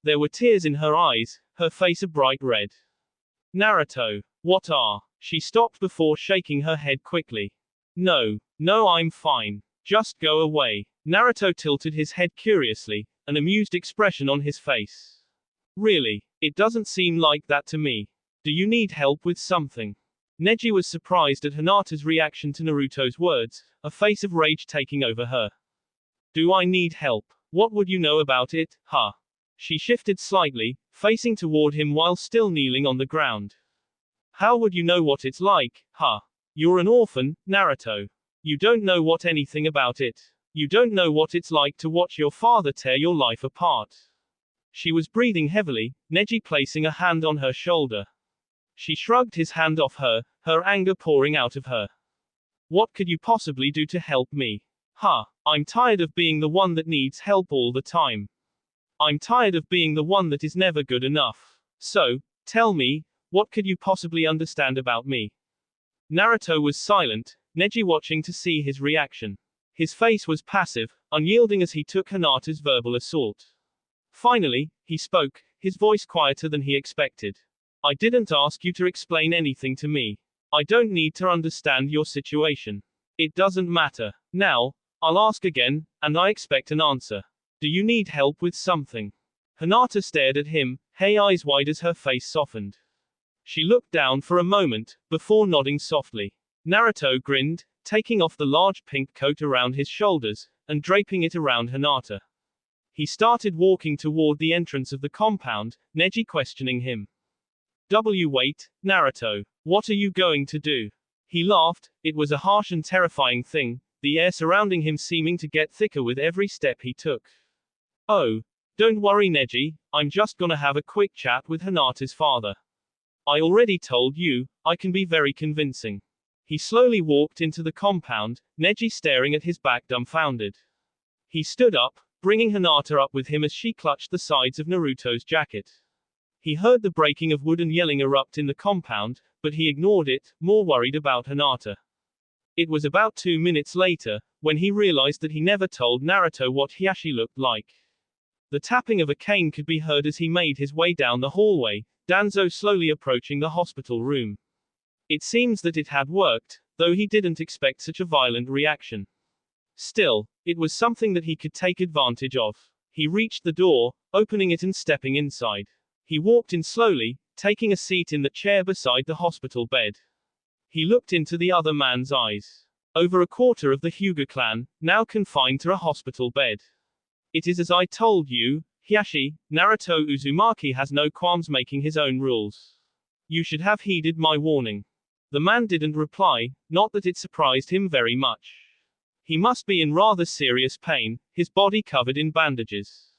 There were tears in her eyes, her face a bright red. Naruto, what are? She stopped before shaking her head quickly. No, I'm fine. Just go away. Naruto tilted his head curiously, an amused expression on his face. Really? It doesn't seem like that to me. Do you need help with something? Neji was surprised at Hinata's reaction to Naruto's words, a face of rage taking over her. Do I need help? What would you know about it, huh? She shifted slightly, facing toward him while still kneeling on the ground. How would you know what it's like, huh? You're an orphan, Naruto. You don't know anything about it. You don't know what it's like to watch your father tear your life apart. She was breathing heavily, Neji placing a hand on her shoulder. She shrugged his hand off her anger pouring out of her. What could you possibly do to help me? Huh? I'm tired of being the one that needs help all the time. I'm tired of being the one that is never good enough. So, tell me, what could you possibly understand about me? Naruto was silent, Neji watching to see his reaction. His face was passive, unyielding as he took Hinata's verbal assault. Finally, he spoke, his voice quieter than he expected. I didn't ask you to explain anything to me. I don't need to understand your situation. It doesn't matter. Now, I'll ask again, and I expect an answer. Do you need help with something? Hinata stared at him, her eyes wide as her face softened. She looked down for a moment, before nodding softly. Naruto grinned, taking off the large pink coat around his shoulders, and draping it around Hinata. He started walking toward the entrance of the compound, Neji questioning him. Wait, Naruto. What are you going to do? He laughed, it was a harsh and terrifying thing, the air surrounding him seeming to get thicker with every step he took. Oh. Don't worry Neji, I'm just gonna have a quick chat with Hinata's father. I already told you, I can be very convincing. He slowly walked into the compound, Neji staring at his back dumbfounded. He stood up, bringing Hinata up with him as she clutched the sides of Naruto's jacket. He heard the breaking of wood and yelling erupt in the compound, but he ignored it, more worried about Hinata. It was about 2 minutes later, when he realized that he never told Naruto what Hiyashi looked like. The tapping of a cane could be heard as he made his way down the hallway, Danzo slowly approaching the hospital room. It seems that it had worked, though he didn't expect such a violent reaction. Still, it was something that he could take advantage of. He reached the door, opening it and stepping inside. He walked in slowly, taking a seat in the chair beside the hospital bed. He looked into the other man's eyes. Over a quarter of the Hyuga clan, now confined to a hospital bed. It is as I told you, Hiyashi, Naruto Uzumaki has no qualms making his own rules. You should have heeded my warning. The man didn't reply, not that it surprised him very much. He must be in rather serious pain, his body covered in bandages.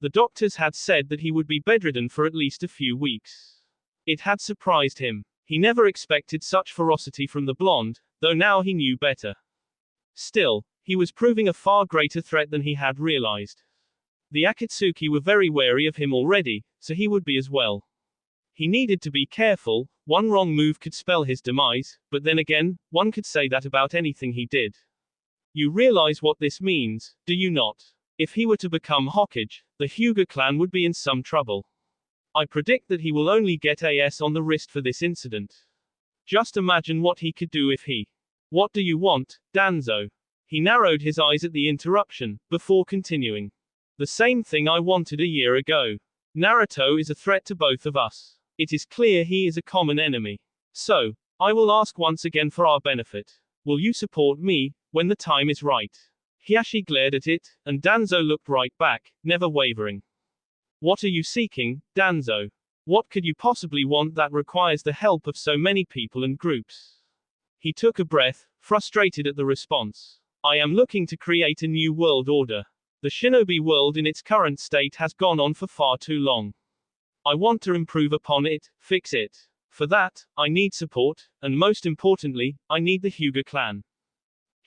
The doctors had said that he would be bedridden for at least a few weeks. It had surprised him. He never expected such ferocity from the blonde, though now he knew better. Still, he was proving a far greater threat than he had realized. The Akatsuki were very wary of him already, so he would be as well. He needed to be careful, one wrong move could spell his demise, but then again, one could say that about anything he did. You realize what this means, do you not? If he were to become Hokage, the Hyuga clan would be in some trouble. I predict that he will only get AS on the wrist for this incident. Just imagine what he could do if he. What do you want, Danzo? He narrowed his eyes at the interruption, before continuing. The same thing I wanted a year ago. Naruto is a threat to both of us. It is clear he is a common enemy. So, I will ask once again for our benefit. Will you support me, when the time is right? Hiyashi glared at it, and Danzo looked right back, never wavering. What are you seeking, Danzo? What could you possibly want that requires the help of so many people and groups? He took a breath, frustrated at the response. I am looking to create a new world order. The shinobi world in its current state has gone on for far too long. I want to improve upon it, fix it. For that, I need support, and most importantly, I need the Hyuga clan.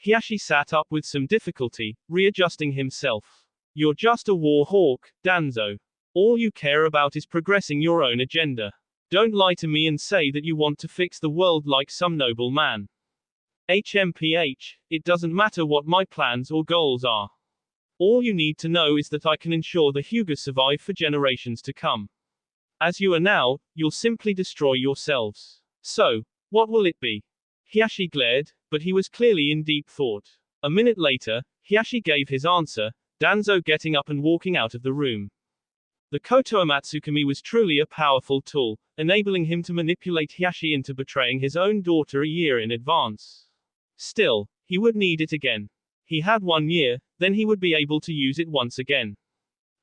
Hiyashi sat up with some difficulty, readjusting himself. You're just a war hawk, Danzo. All you care about is progressing your own agenda. Don't lie to me and say that you want to fix the world like some noble man. HMPH, it doesn't matter what my plans or goals are. All you need to know is that I can ensure the Hyuga survive for generations to come. As you are now, you'll simply destroy yourselves. So, what will it be? Hiyashi glared, but he was clearly in deep thought. A minute later, Hiyashi gave his answer, Danzo getting up and walking out of the room. The Koto Amatsukami was truly a powerful tool, enabling him to manipulate Hiyashi into betraying his own daughter a year in advance. Still, he would need it again. He had 1 year, then he would be able to use it once again.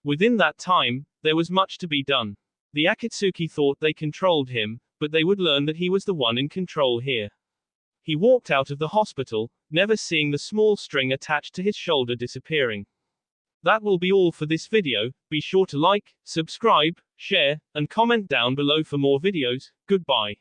Within that time, there was much to be done. The Akatsuki thought they controlled him, but they would learn that he was the one in control here. He walked out of the hospital, never seeing the small string attached to his shoulder disappearing. That will be all for this video. Be sure to like, subscribe, share, and comment down below for more videos. Goodbye.